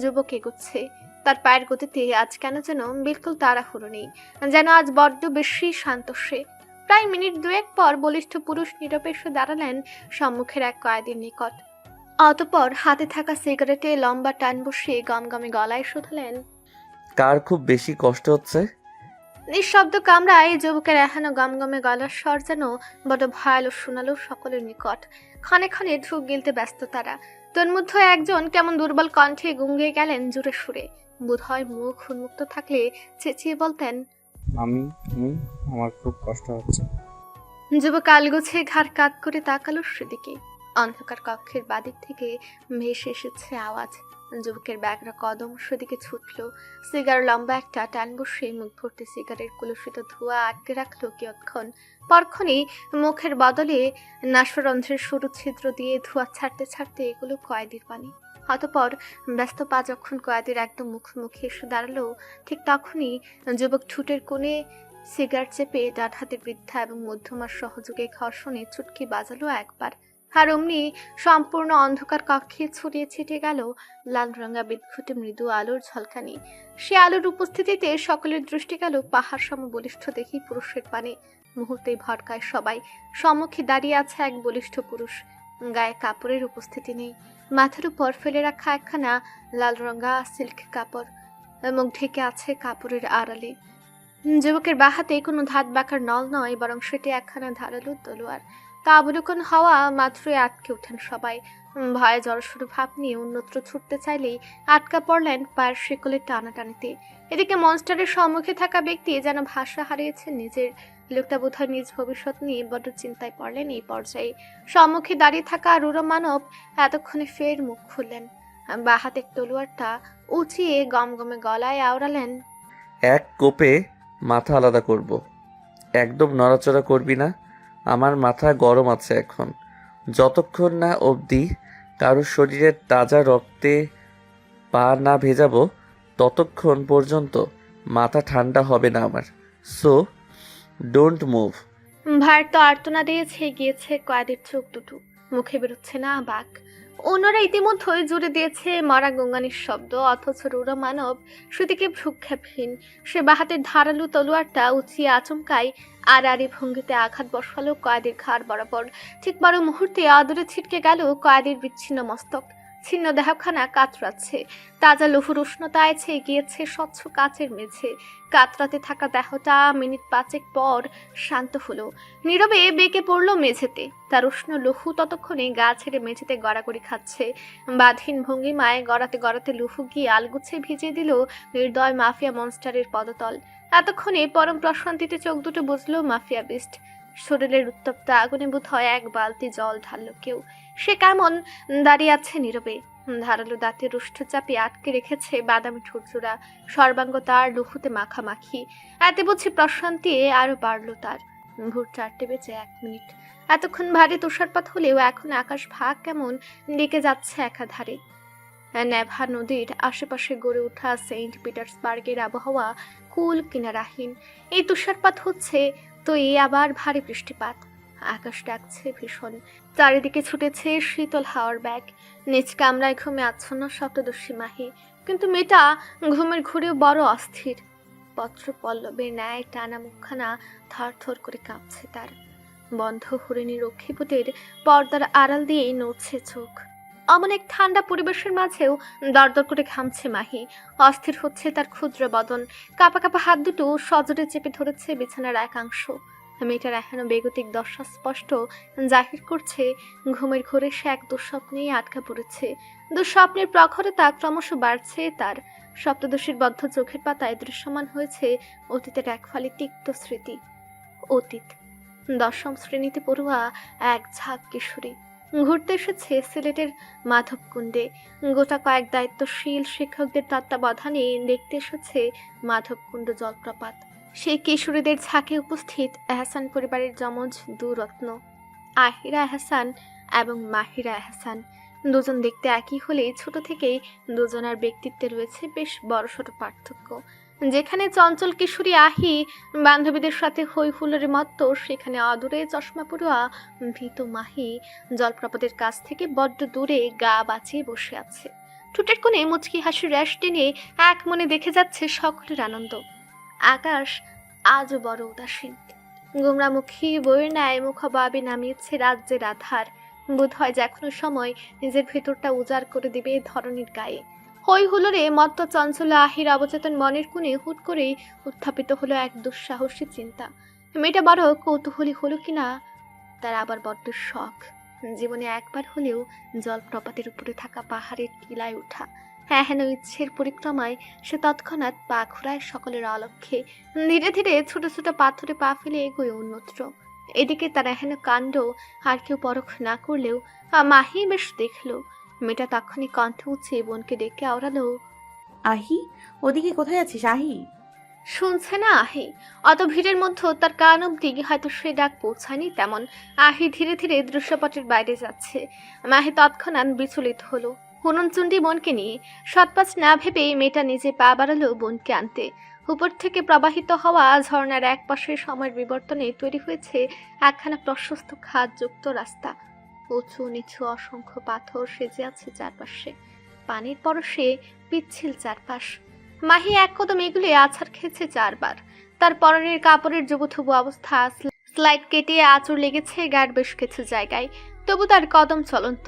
যুবক এগুচ্ছে। তার পায়ের গতিতে আজ কেন যেন বিলকুল তাড়াহুড়ো নেই, যেন আজ বড্ড বেশি শান্ত সে। প্রায় মিনিট দুয়েক পর বলিষ্ঠ পুরুষ নিরপেক্ষ দাঁড়ালেন সম্মুখের এক কয়েদির নিকট। অতঃপর হাতে থাকা সিগারেটে লম্বা টান বসিয়ে গমগমে গলায় শুধালেন, কার খুব বেশি কষ্ট হচ্ছে? নিঃশব্দ কামরায় যুবকের এহানো গমগমে গলার স্বর যেন বড় ভয়ালো শোনালো সকলের নিকট। ক্ষণে ক্ষণে ঢুক গিলতে ব্যস্ত তারা। তন্মধ্যে একজন কেমন দুর্বল কণ্ঠে গুঙ্গিয়ে গেলেন জুড়ে সুরে। বোধহয় মুখ উন্মুক্ত থাকলে চেঁচিয়ে বলতেন, আমি আমার খুব কষ্ট হচ্ছে। যুবক আলগোছে ঘাড় কাত করে তাকালো সেদিকে। অন্ধকার কক্ষের বাদিক থেকে ভেসে এসেছে আওয়াজ। যুবকের ব্যাগরা কদম সেদিকে ছুটল। সিগার লম্বা একটা টান বসে মুখ ভর্তি সিগারের কলুষিত ধোঁয়া আটকে রাখলো কিয়ৎক্ষণ। পরক্ষণেই মুখের বদলে নাসরন্ধ্রের সরু ছিদ্র দিয়ে ধোঁয়া ছাড়তে ছাড়তে এগুলো কয়েদির পানি। অতঃপর ব্যস্ত পা যখন কয়েদির একদম মুখোমুখি এসে দাঁড়ালো, ঠিক তখনই যুবক ঠোঁটের কোণে সিগারেট চেপে ডান হাতের বৃদ্ধা এবং মধ্যমার সহযোগে ঘর্ষণে চুটকি বাজালো একবার। আর অমনি সম্পূর্ণ অন্ধকার কক্ষে ছড়িয়ে ছিটিয়ে গেল লাল রঙা বিদঘুটে মৃদু আলোর ঝলকানি। সে আলোর উপস্থিতিতে সকলের দৃষ্টি গেল পাহাড় সম বলিষ্ঠ দেখি পুরুষের পানে। মুহূর্তেই ভড়কায় সবাই। সম্মুখে দাঁড়িয়ে আছে এক বলিষ্ঠ পুরুষ। গায়ে কাপড়ের উপস্থিতি নেই। মাথার উপর ফেলে রাখা একখানা লাল রঙা সিল্ক কাপড়, মুখ ঢেকে আছে কাপড়ের আড়ালে। যুবকের বাহাতে কোনো ধাত বাঁকার নল নয়, বরং সেটি একখানা ধারালো তলোয়ার। তা অবলোকন হওয়া মাত্রই আটকে ওঠেন সবাই। ভয়ে জড়সড় ভাব নিয়ে অন্যত্র ছুটতে চাইলেই আটকা পড়লেন পায়ের শিকলে টানাটানিতে। এদিকে মনস্টারের সম্মুখে থাকা ব্যক্তি যেন ভাষা হারিয়েছেন নিজের। লোকটা বোধহয় নিজ ভবিষ্যৎ নিয়ে বড্ড চিন্তায় পড়লেন এই পর্যায়ে। সম্মুখে দাঁড়িয়ে থাকা রুড়ো মানব এতক্ষণে ফের মুখ খুললেন। বাহাতের তলোয়ারটা উঁচিয়ে গমগমে গলায় আওড়ালেন, এক কোপে মাথা আলাদা করব। একদম নড়াচড়া করবি না। আমার মাথা গরম আছে এখন। যতক্ষণ না অবধি কারো শরীরের তাজা রক্তে পা না ভেজাবো, ততক্ষণ পর্যন্ত মাথা ঠান্ডা হবে না আমার। So don't move. ভার তো আর্তনাদে ছেয়ে গিয়েছে কয়েদির চোখ দুটো। মুখে বেরোচ্ছে না বাক। অন্যরা ইতিমধ্যেই জুড়ে দিয়েছে মরা গঙ্গানির শব্দ, অথচ রুড়ো মানব সেদিকে ভ্রুক্ষেপহীন। সে বাহাতের ধারালো তলোয়ারটা উঁচিয়ে আচমকাই আড়াআড়ি ভঙ্গিতে আঘাত বসালো কয়েদির ঘাড় বরাবর। ঠিক বড় মুহূর্তে আদরে ছিটকে গেল কয়েদির বিচ্ছিন্ন মস্তক। ছিন্ন দেহখানা কাতরাচ্ছে। তাজা লৌহুর উষ্ণতায় ছেয়ে গিয়েছে স্বচ্ছ কাচের মেঝে। কাতরাতে থাকা দেহটা মিনিট পাঁচেক পর শান্ত হলো। নীরবে বেঁকে পড়লো মেঝেতে। তার উষ্ণ লৌহু ততক্ষণে গা ছেড়ে মেঝেতে গড়াগড়ি খাচ্ছে। বাঁধহীন ভঙ্গিমায় গড়াতে গড়াতে লৌহু গিয়ে আলগুছে ভিজিয়ে দিল নির্দয় মাফিয়া মনস্টারের পদতল। এতক্ষণে পরম প্রশান্তিতে চোখ দুটো বুঝলো মাফিয়া বিস্ট। শরীরের উত্তপ্ত আগুনে বোধ হয় এক বালতি জল ঢাললো কেউ। সে কেমন দাঁড়িয়ে আছে নীরবে। ধারালো দাঁতে রুষ্ট চাপিয়ে আটকে রেখেছে বাদামি ঠুরচুরা। সর্বাঙ্গ তার লুহুতে মাখামাখি। এতে বুঝি প্রশান্তি আরো বাড়লো তার। ভোর 4:01। এতক্ষণ ভারী তুষারপাত হলেও এখন আকাশ ভাগ কেমন ডেকে যাচ্ছে একাধারে। নেভা নদীর আশেপাশে গড়ে ওঠা সেন্ট পিটার্সবার্গের আবহাওয়া কুল কিনারাহীন। এই তুষারপাত হচ্ছে তো এই আবার ভারী বৃষ্টিপাত। আকাশ ডাকছে ভীষণ। চারিদিকে ছুটেছে শীতল হাওয়ার ব্যাগ। নিজ কামরায় ঘুমে আচ্ছন্ন সপ্তদর্শী মাহি। কিন্তু মেয়েটা ঘুমের ঘুরেও বড় অস্থির। পত্র পল্লবের ন্যায় টানা মুখখানা থরথর করে কাঁপছে তার। বন্ধ হরিণী রক্ষীপুটের পর্দার আড়াল দিয়ে নড়ছে চোখ। অমন এক ঠান্ডা পরিবেশের মাঝেও দরদর করে ঘামছে মাহি। অস্থির হচ্ছে তার ক্ষুদ্র বদন। কাঁপা কাঁপা হাত দুটো সজোরে চেপে ধরেছে বিছানার একাংশ। মেয়েটার এখনো বেগতিক দশা স্পষ্ট জাহির করছে ঘুমের ঘোরে সে এক দুঃস্বপ্নেই আটকা পড়েছে। দুঃস্বপ্নের প্রখরতা ক্রমশ বাড়ছে তার। সপ্তদশীর বদ্ধ চোখের পাতায় দৃশ্যমান হয়েছে অতীতের এক ফালি তিক্ত স্মৃতি। অতীত 10ম শ্রেণীতে পড়ুয়া এক ঝাঁক কিশোরী ঘুরতে এসেছে সিলেটের মাধবকুণ্ডে। গোটা কয়েক দায়িত্বশীল শিক্ষকদের তত্ত্বাবধানে দেখতে এসেছে মাধবকুণ্ড জলপ্রপাত। সেই কিশোরীদের ঝাঁকে উপস্থিত এহসান পরিবারের যমজ দুরত্ন, আহিরা এহসান এবং মাহিরা এহসান। দুজন দেখতে একই হলে ছোট থেকেই দুজনের ব্যক্তিত্বে রয়েছে বেশ বড়সড় পার্থক্য। যেখানে চঞ্চল কিশোরী আহি বান্ধবীদের সাথে হই হুল্লোড়ের মতো, সেখানে অদূরে চশমা পড়ুয়া ভীত মাহি জলপ্রপাতের কাছ থেকে বড্ড দূরে গা বাঁচিয়ে বসে আছে। ঠোঁটের কোণে মুচকি হাসির রেশ টেনে এক মনে দেখে যাচ্ছে সকলের আনন্দ। আকাশ আজও বড় উদাসীন। গোমরামুখী বইয়ের ন্যায় মুখবাবে নামিয়েছে রাজ্যের আধার। বোধ হয় যে এখনো সময় নিজের ভেতরটা উজাড় করে দিবে ধরনীর গায়ে। হই হুল্লোড়ে মত্ত চঞ্চল আহির অবচেতন মনের কোণে হুট করেই উত্থাপিত হলো এক দুঃসাহসী চিন্তা। মেয়েটা বড় কৌতূহলী হলো কিনা, তার আবার বড্ড শখ জীবনে একবার হলেও জলপ্রপাতের উপরে থাকা পাহাড়ের টিলায় ওঠা। হেন ইচ্ছের পরিক্রমায় সে তৎক্ষণাৎ পা ঘুরায় সকলের অলক্ষ্যে। ধীরে ধীরে ছোট ছোট পাথরে পা ফেলে এগোয় অন্যত্র। এদিকে তার হেন কাণ্ড আর কেউ পরখ না করলেও মাহি বেশ দেখল। মেয়েটা তখনই কণ্ঠ উঁচিয়ে বোনকে ডেকে আওড়ালো, আহি, ওদিকে কোথায় আছিস আহি? শুনছে না আহি? অত ভিড়ের মধ্যে তার কান অব্দি হয়তো সে ডাক পৌঁছায়নি তেমন। আহি ধীরে ধীরে দৃশ্যপটের বাইরে যাচ্ছে। মাহি তৎক্ষণাৎ বিচলিত হলো। হুননচুন্ডি বোনকে নিয়ে সৎপাচ না ভেবে মেয়েটা নিজে পা বাড়ালো বোনকে আনতে। উপর থেকে প্রবাহিত হওয়া ঝর্ণার এক পাশে সময়ের বিবর্তনে তৈরি হয়েছে একখানা প্রশস্ত খাদযুক্ত রাস্তা। উঁচু নিচু অসংখ্য পাথর সেজে আছে চারপাশে। পানির পরশে পিচ্ছিল চারপাশ। মাহি এক কদম এগুলে আছাড় খেয়েছে 4 বার। তার পরনের কাপড়ের জবুথবু অবস্থা, স্লাইড কেটে আঁচড় লেগেছে গায়ের বেশ কিছু জায়গায়। তবু তার কদম চলন্ত।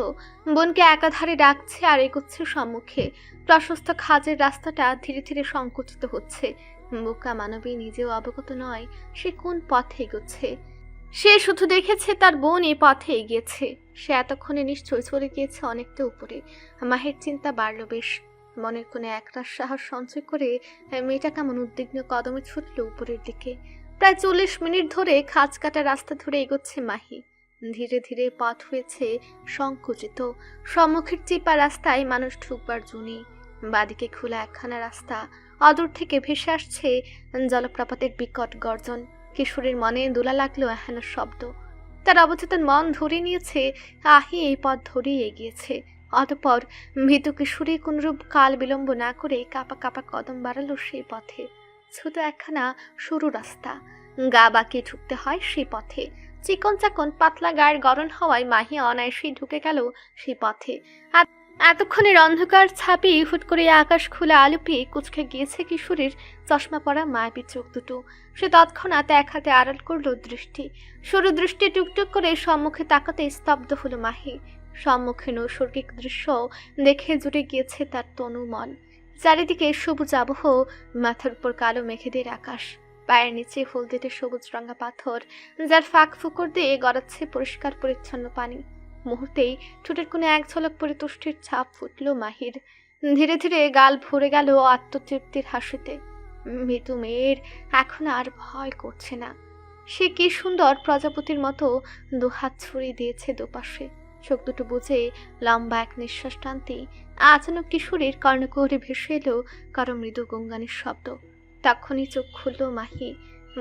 বোনকে একাধারে ডাকছে আর এগোচ্ছে সম্মুখে। প্রশস্ত খাজের রাস্তাটা ধীরে ধীরে সংকুচিত হচ্ছে। বোকা মানবী নিজেও অবগত নয় সে কোন পথে এগোচ্ছে। সে শুধু দেখেছে তার বোন এই পথে এগিয়েছে। সে এতক্ষণে নিশ্চয়ই চলে গিয়েছে অনেকটা উপরে। মাহের চিন্তা বাড়ল বেশ। মনের কোণে একরাশ সাহস সঞ্চয় করে মেয়েটা কেমন উদ্বিগ্ন কদমে ছুটল উপরের দিকে। প্রায় 40 মিনিট ধরে খাঁজ কাটা রাস্তা ধরে এগোচ্ছে মাহি। ধীরে ধীরে পথ হয়েছে সংকুচিত। সম্মুখের চিপা রাস্তায় মানুষ ঢুকবার জুনি। বাদিকে খোলা একখানা রাস্তা। অদূর থেকে ভেসে আসছে জলপ্রপাতের বিকট গর্জন। কিশোরীর মনে দোলা লাগলো এহেন শব্দ। তার অবচেতন মন ধরে নিয়েছে আহি এই পথ ধরেই এগিয়েছে। অতঃপর ভীতু কিশোরী কোনরূপ কাল বিলম্ব না করে কাপা কাপা কদম বাড়ালো সেই পথে। ছোট একখানা সরু রাস্তা, গা বাঁকিয়ে ঢুকতে হয় সেই পথে। চিকন চাকন পাতলা গায়ের গরম হওয়ায় মাহি অনায়াসেই ঢুকে গেল সেই পথে। এতক্ষণের অন্ধকার ছাপি হুট করে আকাশ খুলে আলো পেয়ে কুচকে গিয়েছে কিশোরীর চশমা পরা মায়াবী চোখ দুটো। সে তৎক্ষণাৎ এক হাতে আড়াল করলো দৃষ্টি। সরু দৃষ্টি টুকটুক করে সম্মুখে তাকাতে স্তব্ধ হলো মাহি। সম্মুখে নৈসর্গিক দৃশ্য দেখে জুড়ে গিয়েছে তার তনু মন। চারিদিকে সবুজ আবহ, মাথার উপর কালো মেঘেদের আকাশ, পায়ের নিচে হলদেটে সবুজ রঙা পাথর, যার ফাঁক ফুকর দিয়ে গড়াচ্ছে পরিষ্কার পরিচ্ছন্ন পানি। মুহূর্তেই ঠোঁটের কোণে এক ঝলক পরিতুষ্টির ছাপ ফুটল মাহির। ধীরে ধীরে গাল ভরে গেল আত্মতৃপ্তির হাসিতে। মৃত্যু মেয়ের এখন আর ভয় করছে না। সে কি সুন্দর প্রজাপতির মতো দুহাত ছড়িয়ে দিয়েছে দুপাশে। চোখ দুটো বুঝে লম্বা এক নিঃশ্বাস টানতে আচানক কিশোরীর কর্ণকুহরে ভেসে এলো কারো মৃদু গঙ্গানের শব্দ। তখনই চোখ খুলল মাহি।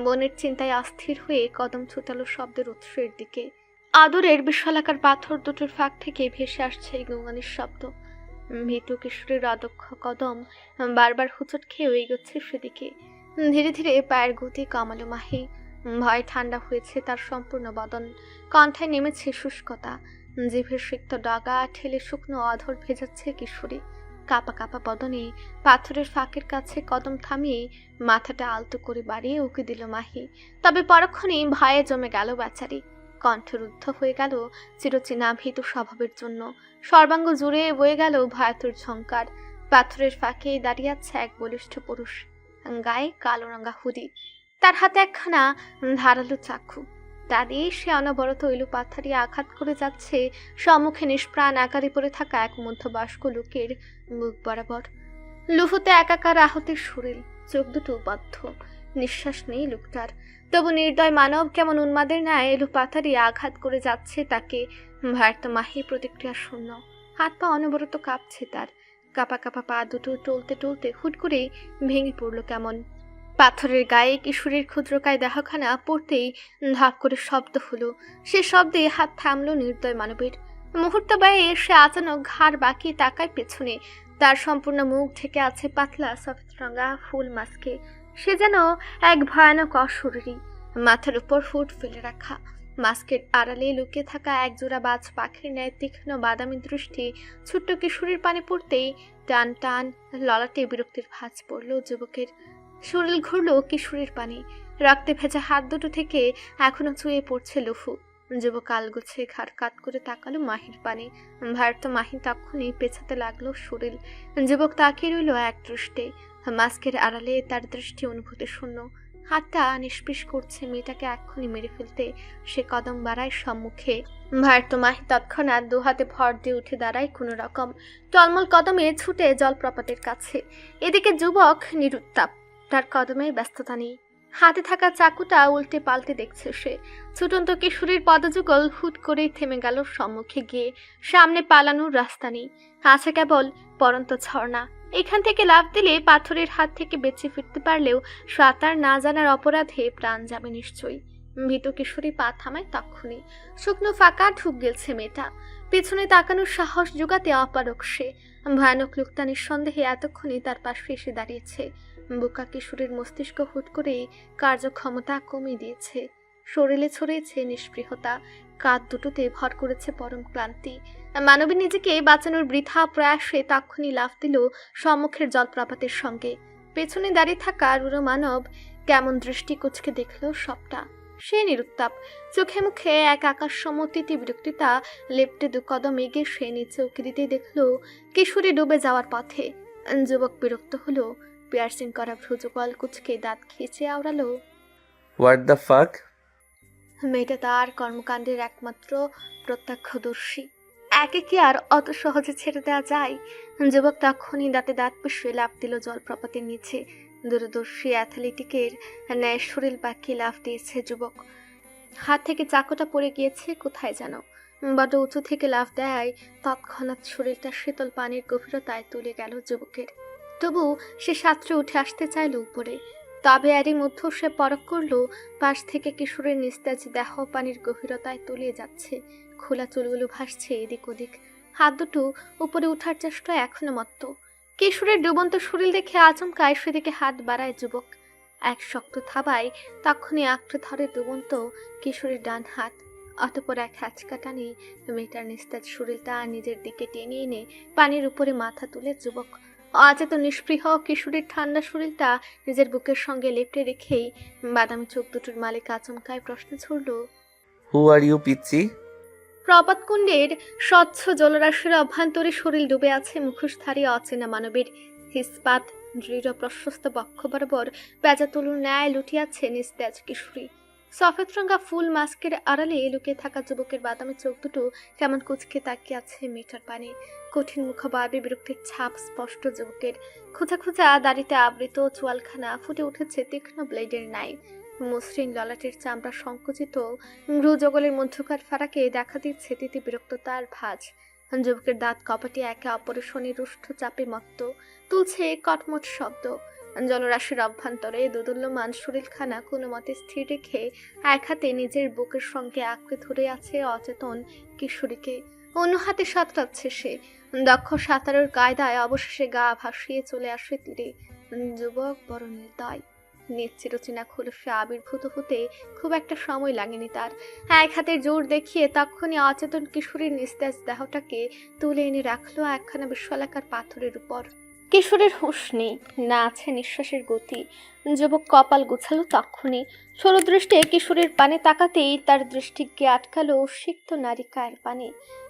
বনের চিন্তায় অস্থির হয়ে কদম ছুটালো শব্দের উৎসের দিকে। আদরের বিশালাকার পাথর দুটোর ফাঁক থেকে ভেসে আসছে এই গঙ্গানের শব্দ। ভীতু কিশোরীর অদক্ষ কদম বারবার হুচট খেয়ে এগোচ্ছে সেদিকে। ধীরে ধীরে পায়ের গতি কমালো মাহি। ভয় ঠান্ডা হয়েছে তার সম্পূর্ণ বদন। কণ্ঠে নেমেছে শুষ্কতা। জিভের সিক্ত ডগা ঠেলে শুকনো অধর ভেজাচ্ছে কিশোরী। কাপা কাপা বদনে পাথরের ফাঁকের কাছে কদম থামিয়ে মাথাটা আলতো করে বাড়িয়ে উকি দিল মাহি। তবে পরক্ষণেই ভয়ে জমে গেল বেচারি। কণ্ঠরুদ্ধ হয়ে গেল চিরচেনা ভীতু স্বভাবের জন্য। সর্বাঙ্গ জুড়ে বয়ে গেল ভয়াতুর ঝংকার। পাথরের ফাঁকে দাঁড়িয়ে আছে এক বলিষ্ঠ পুরুষ, গায়ে কালো রঙা হুদি। তার হাতে একখানা ধারালো চাকু। তা দিয়ে সে অনবরত ইলু পাথারি আঘাত করে যাচ্ছে সম্মুখে নিষ্প্রাণ আকারে পড়ে থাকা এক মধ্যবয়স্ক লোকের মুখ বরাবর। লুহুতে একাকার আহতের শরীর, চোখ দুটো বদ্ধ, নিঃশ্বাস নেই লোকটার। তবু নির্দয় মানব কেমন উন্মাদের ন্যায় এলু পাথারি আঘাত করে যাচ্ছে তাকে। ভারত মাহি প্রতিক্রিয়া শূন্য। হাত পা অনবরত কাঁপছে তার। কাপা কাপা পা দুটো টলতে টলতে হুট করে ভেঙে পড়লো কেমন। পাথরের গায়ে কিশোরীর ক্ষুদ্রকায় দেহখানা পড়তেই ধাপ করে শব্দ হলো। সে শব্দে হাত থামলো নির্দয় মানবের। মুহূর্ত ব্যয়ে সে আচানক ঘাড় বাঁকিয়ে তাকায় পেছনে। তার সম্পূর্ণ মুখ ঢেকে আছে পাতলা সফেদ রঙা ফুল মাস্কে। সে যেন এক ভয়ানক অশরীরী, মাথার উপর ফুট ফেলে রাখা। মাস্কের আড়ালে লুকিয়ে থাকা একজোড়া বাজ পাখির ন্যায় তীক্ষ্ণ বাদামি দৃষ্টি ছোট্ট কিশোরীর পানে পড়তেই টান টান ললাটে বিরক্তির ভাঁজ পড়ল যুবকের। শরীর ঘুরল কিশোরীর পানে। রক্তে ভেজা হাত দুটো থেকে এখনো চুয়ে পড়ছে লুফু। যুবক আলগোছে ঘাড় কাত করে তাকালো মাহির পানে। ভারত মাহি তখনই পেছাতে লাগলো শরীর। যুবক তাকিয়ে রইল এক দৃষ্টে। মাস্কের আড়ালে তার দৃষ্টি অনুভূতি শূন্য। হাতটা নিষ্পিস করছে মেয়েটাকে এক্ষুনি মেরে ফেলতে। সে কদম বাড়ায় সম্মুখে। ভার্ত মাহি তৎক্ষণাৎ দুহাতে ভর দিয়ে উঠে দাঁড়ায় কোনো রকম, টলমল কদমে ছুটে জলপ্রপাতের কাছে। এদিকে যুবক নিরুত্তাপ, তার কদমে ব্যস্ততা নেই। হাতে থাকা চাকুটা উল্টে পাল্টে দেখছে সে। ছুটন্ত কিশোরীর পদযুগল হুট করেই থেমে গেল সম্মুখে গিয়ে। সামনে পালানোর রাস্তা নেই, আছে কেবল পরন্ত ঝর্ণা। এখান থেকে লাফ দিলে পাথরের হাত থেকে বেঁচে ফিরতে পারলেও সাঁতার না জানার অপরাধে প্রাণ যাবে নিশ্চয়ই। ভীত কিশোরী পা থামায় তক্ষুনি। শুকনো ফাঁকা ঢুক গেলছে মেয়েটা। পেছনে তাকানোর সাহস জোগাতে অপারক সে। ভয়ানক লোকটা নিঃসন্দেহে এতক্ষণে তার পাশে এসে দাঁড়িয়েছে। বোকা কিশোরীর মস্তিষ্ক হুট করে কার্যক্ষমতা কমিয়ে দিয়েছে। শরীরে ছড়িয়েছে নিস্পৃহতা, কাঁধ দুটোতে ভর করেছে পরম ক্লান্তি। মানবী নিজেকে বাঁচানোর বৃথা প্রয়াসে তক্ষুনি লাফ দিল সম্মুখের জলপ্রপাতের সঙ্গে। পেছনে দাঁড়িয়ে থাকা রুড়ো মানব কেমন দৃষ্টি কুচকে দেখল সবটা। সে নিরুত্তাপ, চোখে মুখে এক আকাশ সমতীতি বিরক্তিতা। লেপ্টে দু কদম এগিয়ে সে নিচে উকি দিতেই দেখল কিশোরী ডুবে যাওয়ার পথে। যুবক বিরক্ত হলো, পিয়ার্সিং করা ভ্রুযুগল কুচকে দাঁত খেঁচে আওড়ালো, হোয়াট দ্য ফাক? মেয়েটা তার কর্মকাণ্ডের একমাত্র প্রত্যক্ষদর্শী। একে কি আর অত সহজে ছেড়ে দেওয়া যায়? যুবক তখনই দাঁতে দাঁত পিষে লাফ দিল জলপ্রপাতের নিচে। দূরদর্শী অ্যাথলেটিকের ন্যায় শরীর বাঁকিয়ে লাফ দিয়েছে যুবক। হাত থেকে চাকুটা পড়ে গিয়েছে কোথায় যেন। বড় উঁচু থেকে লাফ দেয় তৎক্ষণাৎ শরীরটা শীতল পানির গভীরতায় তুলে গেল যুবকের। তবু সে সাঁতরে উঠে আসতে চাইল উপরে। তবে এরই মধ্যে সে পরখ করল পাশ থেকে কিশোরের নিস্তেজ দেহ পানির গভীরতায় তলিয়ে যাচ্ছে। খোলা চুলগুলো ভাসছে এদিক ওদিক। হাত দুটো উপরে উঠার চেষ্টা এখনো মত্ত। কিশোরের ডুবন্ত শরীর দেখে আচমকায় সেদিকে হাত বাড়ায় যুবক। এক শক্ত থাবায় তখনই আঁকড়ে ধরে ডুবন্ত কিশোরের ডান হাত। অতঃপর এক হ্যাচকা টানে মেয়েটার নিস্তেজ শরীরটা নিজের দিকে টেনে এনে পানির উপরে মাথা তুলে যুবক অচেতন নিষ্পৃহ কিশোরীর ঠান্ডা শরীরটা নিজের বুকের সঙ্গে লেপটে রেখেই বাদামি চোখ দুটোর মালিক আচমকায় প্রশ্ন ছুড়ল, হু আর ইউ পিচ্ছি? প্রপাতকুণ্ডের স্বচ্ছ জলরাশির অভ্যন্তরে শরীর ডুবে আছে মুখোশধারী অচেনা মানবের। ইস্পাত দৃঢ় প্রশস্ত বক্ষ বরাবর পেঁজা তুলুর ন্যায় লুটিয়াছে নিস্তেজ কিশোরী। সফেদ রঙা ফুল মাস্কের আড়ালে লুকিয়ে থাকা যুবকের বাদামি চোখ দুটো কেমন কুচকে তাকিয়ে আছে মেয়েটার পানে। কঠিন মুখভাবে বিরক্তির ছাপ স্পষ্ট যুবকের। খোঁচা খোঁচা দাড়িতে আবৃত চোয়ালখানা ফুটে উঠেছে তীক্ষ্ণ ব্লেডের ন্যায়। মসৃণ ললাটের চামড়া সংকুচিত ভ্রুযুগলের মধ্যকার ফারাকে দেখা দিচ্ছে তিতি বিরক্ততার ভাঁজ। যুবকের দাঁত কপাটি একে অপরের শনি রুষ্ঠ চাপে মত্ত তুলছে কটমট শব্দ। জলরাশির অভ্যন্তরে দোদুল্যমান শরীরখানা কোনো মতে স্থির রেখে এক হাতে নিজের বুকের সঙ্গে আঁকড়ে ধরে আছে অচেতন কিশোরীকে। অন্য হাতে সাঁতরাচ্ছে সে। দক্ষ সাঁতারের কায়দায় অবশেষে গা ভাসিয়ে চলে আসে তীরে। যুবক বড় নির্দয়। চিরচেনা খোলসে আবির্ভূত হতে খুব একটা সময় লাগেনি তার। এক হাতে জোর দেখিয়ে তখনই অচেতন কিশোরীর নিস্তেজ দেহটাকে তুলে এনে রাখলো একখানা বিশালাকার পাথরের উপর। কিশোরের হুঁশ নেই, না আছে নিঃশ্বাসের গতি। যুবক কপাল গুছালো তক্ষুনি। সরদৃষ্টে কিশোরের পানে তাকাতেই তার দৃষ্টি গিয়ে আটকালো সিক্ত নারিকার পানে।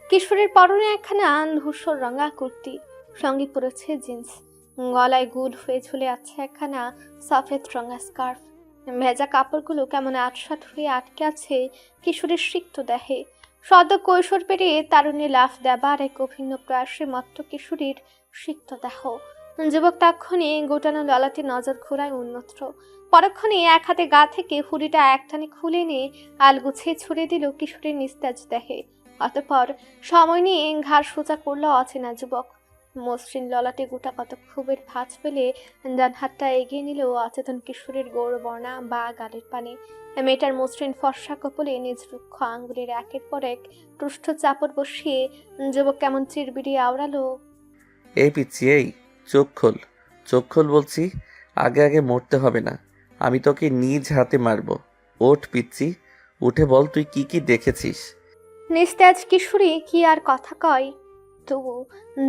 কিশোরের পরনে একখানা ধূসর রঙা কুর্তি, সঙ্গে পরেছে জিন্স। গলায় গুল হয়ে ঝুলে আছে একখানা সফেদ রঙা স্কার্ফ। ভেজা কাপড়গুলো কেমন আটসাট হয়ে আটকে আছে কিশোরের সিক্ত দেহে। সদ্য কৈশোর পেরিয়ে তারুণ্যে লাফ দেবার এক অভিন্ন প্রয়াসে মত্ত কিশোরীর সিক্ত দেহ। যুবক তক্ষণে গোটানো ললাটে নজর ঘোরায় অন্যত্র। পরক্ষণে এক হাতে গা থেকে হুড়িটা একটানে খুলে নিয়ে আলগুছিয়ে ছুড়ে দিল কিশোরীর নিস্তেজ দেহে। অতঃপর সময় নিয়ে ঘাড় সোজা করল অচেনা যুবক। মসৃণ ললাটে গোটা কত ক্ষোভের ভাঁজ ফেলে ডান হাতটা এগিয়ে নিল অচেতন কিশোরের গৌরবর্ণা বা গালের পানে। মেয়েটার মসৃণ ফর্সা কপলে নিজ রুক্ষ আঙ্গুলের একের পর এক পৃষ্ঠ চাপড় বসিয়ে যুবক কেমন চিরবিড়িয়ে আওড়ালো, এই পিচ্ছি, এই চোখ খোল, চোখ খোল বলছি। আগে আগে মরতে হবে না, আমি তোকে নিজ হাতে মারবো। ওঠ পিচ্ছি, উঠে বল তুই কি কি দেখেছিস। নিস্তেজ কিশোরী কি আর কথা কয়। তবু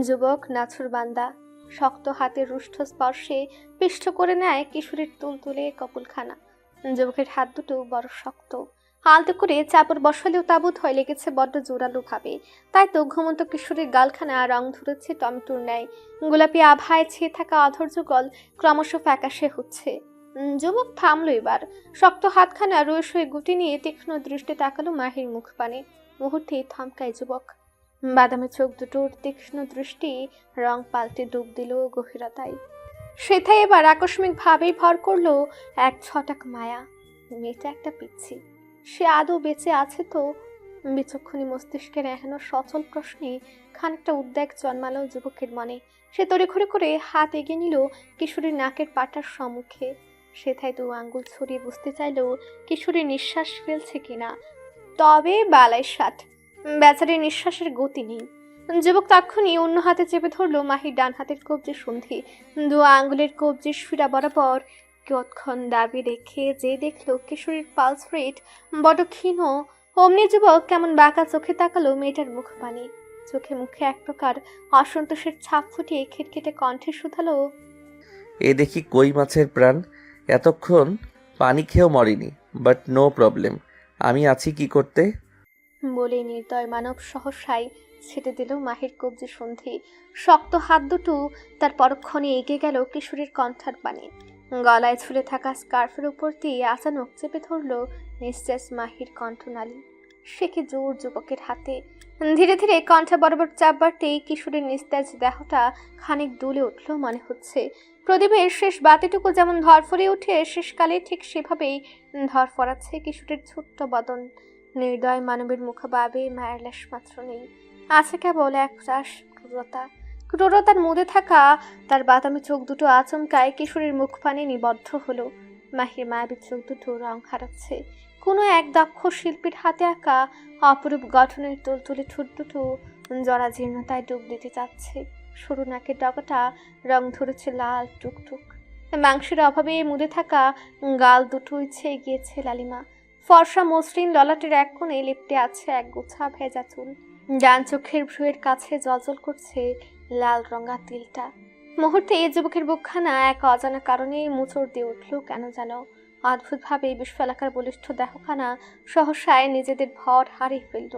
যুবক নাছুর বান্দা। শক্ত হাতের রুষ্ঠ স্পর্শে পিষ্ট করে নেয় কিশোরীর তুলতুলে কপুলখানা। যুবকের হাত দুটো বড় শক্ত। আলতো করে চাপড় বসালেও তাবুত হয়ে লেগেছে বড্ড জোরালো ভাবে। তাই তো ঘুমন্ত কিশোরীর গালখানা রং ধরেছে টমেটোর ন্যায়। গোলাপি আভায় ছেয়ে থাকা অধৈর্য গল ক্রমশ ফ্যাকাশে হচ্ছে। যুবক থামলো এবার। শক্ত হাতখানা রোষ হয়ে গুটি নিয়ে তীক্ষ্ণ দৃষ্টি তাকালো মাহির মুখ পানে। মুহূর্তেই থমকায় যুবক। বাদামি চোখ দুটোর তীক্ষ্ণ দৃষ্টি রং পাল্টে ডুব দিল গভীরতায়। সেথায় এবার আকস্মিক ভাবেই ভর করলো এক ছটাক মায়া। মেয়েটা একটা পিচ্ছি, সে আদৌ বেঁচে আছে তো? বিচক্ষণী মস্তিষ্কের এহেন সচল প্রশ্নে খানিকটা উদ্বেগ জন্মালো যুবকের মনে। সে তড়িঘড়ি করে হাত এগিয়ে নিল কিশোরীর নাকের পাটার সম্মুখে। সেথায় 2 আঙ্গুল ছড়িয়ে বুঝতে চাইল কিশোরী নিঃশ্বাস ফেলছে কিনা। তবে বালাই সাট, বেচারির নিঃশ্বাসের গতি নেই। যুবক তক্ষুনি অন্য হাতে চেপে ধরলো মাহির ডান হাতের কবজির সন্ধি। 2 আঙ্গুলের কবজির শিরা বরাবর কিয়ৎক্ষণ দাবি রেখে যে দেখলো কিশোরীর পালস রেট বড় ক্ষীণ। অমনি যুবক কেমন বাঁকা চোখে তাকালো মেয়েটার মুখ পানে। চোখে মুখে এক প্রকার অসন্তোষের ছাপ ফুটিয়ে খিটখিটে কণ্ঠে শুধালো, এ দেখি কই মাছের প্রাণ, এতক্ষণ পানি খেয়েও মরিনি, বাট নো প্রবলেম, আমি আছি কি করতে। বলে নির্দয় মানব সহসায় ছেটে দিল মাহির কবজি সন্ধি। শক্ত হাত দুটো তার পরক্ষণে এগিয়ে গেল কিশোরীর কণ্ঠার পানে। গলায় ঝুলে থাকা স্কার্ফের উপর দিয়ে আচানক চেপে ধরল নিঃশ্বাস মাহির কণ্ঠনালী। সে কি জোর যুবকের হাতে। ধীরে ধীরে কণ্ঠা বরাবর চাপ বাড়তেই কিশোরীর নিস্তেজ দেহটা খানিক দুলে উঠল মনে হচ্ছে। প্রদীপের শেষ বাতিটুকু যেমন ধরফরে উঠে শেষকালে ঠিক সেভাবেই ধরফরাচ্ছে কিশোরীর ছোট্ট বদন। নির্দয় মানবের মুখভাবে মায়ের লেশ মাত্র নেই, আছে কেবল এক রাস ক্রূরতা। ক্রূরতার মধ্যে থাকা তার বাদামি চোখ দুটো আচমকায় কিশোরীর মুখ পানে নিবদ্ধ হলো। মাহির মায়াবী চোখ দুটো রং হারাচ্ছে। কোনো এক দক্ষ শিল্পীর হাতে আঁকা অপরূপ গঠনের তুলতুলে ঠোঁট দুটো জরাজীর্ণতায় ডুব দিতে যাচ্ছে। সরু নাকের ডগাটা রং ধরেছে লাল টুকটুক। মাংসের অভাবে মুদে থাকা গাল দুটো ইচ্ছে গিয়েছে লালিমা। ফর্সা মসৃণ ললাটের এক কোণে লিপটে আছে এক গোছা ভেজা চুল। ডান চোখের ভ্রুয়ের কাছে জলজল করছে লাল রঙা তিলটা। মুহূর্তে এই যুবকের বুকখানা এক অজানা কারণে মুচড় দিয়ে উঠল কেন যেন। অদ্ভুতভাবে বিশ্বলাকার বলিষ্ঠ দেহখানা সহসায় নিজেদের ভর হারিয়ে ফেলল।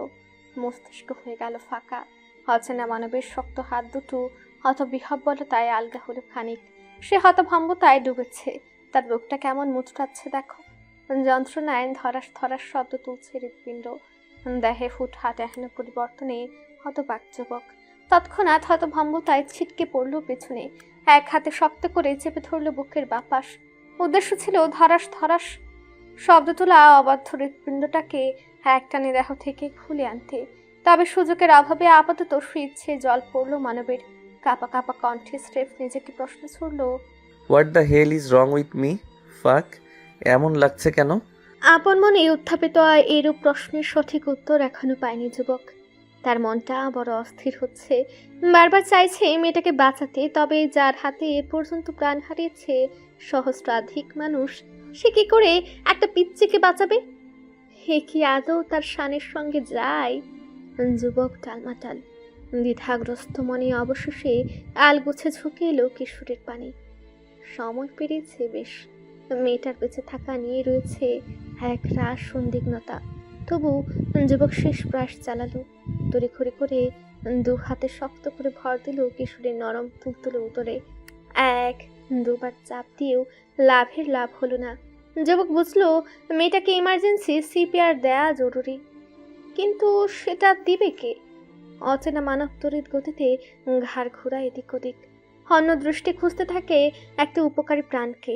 মস্তিষ্ক হয়ে গেল ফাঁকা। অচেনা মানবের শক্ত হাত দুটো হতবিহ্বলতায় আলগা হলো খানিক। সে হতভম্বতায় ডুবেছে। তার বুকটা কেমন মুচড়াচ্ছে দেখো। যন্ত্রণায় ধরাস ধরাস শব্দ তুলছে হৃৎপিণ্ড। দেহে হুটহাট এহেন পরিবর্তনে হতবাক যুবক। তৎক্ষণাৎ হতভম্বতায় ছিটকে পড়ল পেছনে। এক হাতে শক্ত করে চেপে ধরল বুকের বাপাস। উদ্দেশ্য ছিল ধরাস ধরাস শব্দ তোলা অবাধ্য হৃৎপিণ্ডটাকে একটানে দেহ থেকে খুলে আনতে। তবে সুযোগের অভাবে আপাতত ইচ্ছে জল পড়ল মানবের। কাপা কাপা কণ্ঠে স্রেফ নিজেকে প্রশ্ন ছুড়ল, what the hell is wrong with me? Fuck, এমন লাগছে কেন? আপন মনে উত্থাপিত এরূপ প্রশ্নের সঠিক উত্তর এখনো পায়নি যুবক। তার মনটা বড় অস্থির হচ্ছে। বারবার চাইছে মেয়েটাকে বাঁচাতে, তবে যার হাতে এ পর্যন্ত প্রাণ হারিয়েছে সহস্রাধিক মানুষ, সে কি করে একটা পিচ্চিকে বাঁচাবে? হে কি আদৌ তার শানের সঙ্গে যায়? যুবক টালমাটাল দ্বিধাগ্রস্ত মনে অবশেষে আলগুছে ঝুঁকে এলো কিশোরের পানে। সময় পেরিয়েছে বেশ। মেয়েটার বেঁচে থাকা নিয়ে রয়েছে এক রাস সন্দিগ্ধতা। তবু যুবক শেষ প্রয়াস চালালো। তড়িঘড়ি করে 2 হাতে শক্ত করে ভর দিল কিশোরের নরম তুলতুলে উদরে। 1-2 বার চাপ দিয়েও লাভের লাভ হলো না। যুবক বুঝলো মেয়েটাকে ইমার্জেন্সি সিপিআর দেয়া জরুরি, কিন্তু সেটা দিবে কে? অচেনা মানব তড়িৎ গতিতে ঘাড় ঘোরা এদিক ওদিক। অন্য দৃষ্টি খুঁজতে থাকে একটা উপকারী প্রাণকে।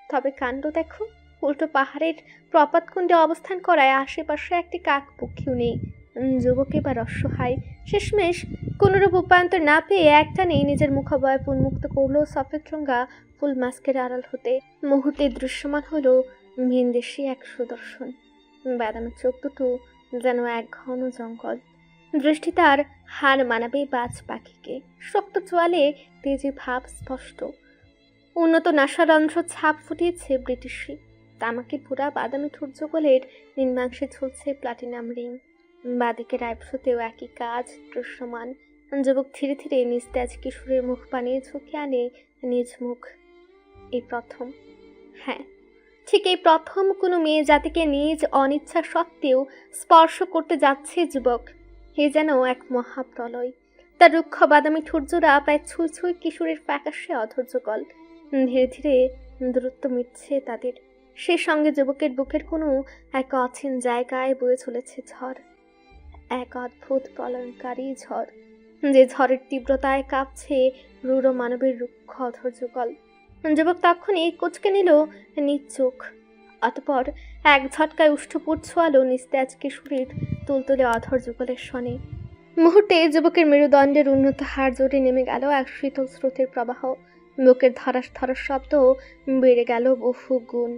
তবে কাণ্ড দেখো, উল্টো পাহাড়ের প্রপাতকুণ্ডে অবস্থান করায় আশেপাশে একটি কাক পক্ষীও নেই। যুবক এবার অসহায়। শেষমেশ কোনরূপ উপায়ন্তর না পেয়ে একটানে নিজের মুখাবয়ব উন্মুক্ত করলো সফেদ রঙা ফুল মাস্কের আড়াল হতে। মুহূর্তে দৃশ্যমান হলো ভিনদেশি এক সুদর্শন। বাদামি চোখ দুটো যেন এক ঘন জঙ্গল। দৃষ্টি তার হার মানাবে বাজ পাখিকে। শক্ত চোয়ালে তেজে ভাব স্পষ্ট। উন্নত নাসারন্ধ্র ছাপ ফুটিয়েছে ব্রিটিশি। তামাকে পুরা বাদামি ঠুর্যগোলের নিম্নাংশে ঝুলছে প্লাটিনাম রিং। বাদিকে আইব্রোতেও একই কাজ দৃশ্যমান। যুবক ধীরে ধীরে নিস্তেজ কিশোরের মুখ পানে ঝুঁকে আনে নিজ মুখ। এই প্রথম, হ্যাঁ ঠিক এই প্রথম কোনো মেয়ে জাতিকে নিজ অনিচ্ছা সত্ত্বেও স্পর্শ করতে যাচ্ছে যুবক। এ যেন এক মহাপ্রলয়। তার রুক্ষ বাদামি ঠুর্যরা প্রায় ছুঁই ছুঁই কিশোরের ফ্যাকাশে অধৈর্যকল। ধীরে ধীরে দূরত্ব মিটছে তাদের। সে সঙ্গে যুবকের বুকের কোনো এক অচিন জায়গায় বয়ে চলেছে ঝড়, এক অদ্ভুত প্রলয়ঙ্কারী ঝড়, যে ঝড়ের তীব্রতায় কাঁপছে রূঢ় মানবের রুক্ষ অধৈর্যকল। যুবক তখনই কুঁচকে নিল নিজ চোখ। অতপর এক ঝটকায় উষ্ঠপুর ছোয়ালো নিস্তেজ কিশোরীর তুলতুলে অধৈর্যকলের শনে। মুহূর্তে যুবকের মেরুদণ্ডের উন্নত হাড় জোরে নেমে গেল এক শীতল স্রোতের প্রবাহ। বুকের ধরাস ধরাস শব্দ বেড়ে গেল বহু গুণ।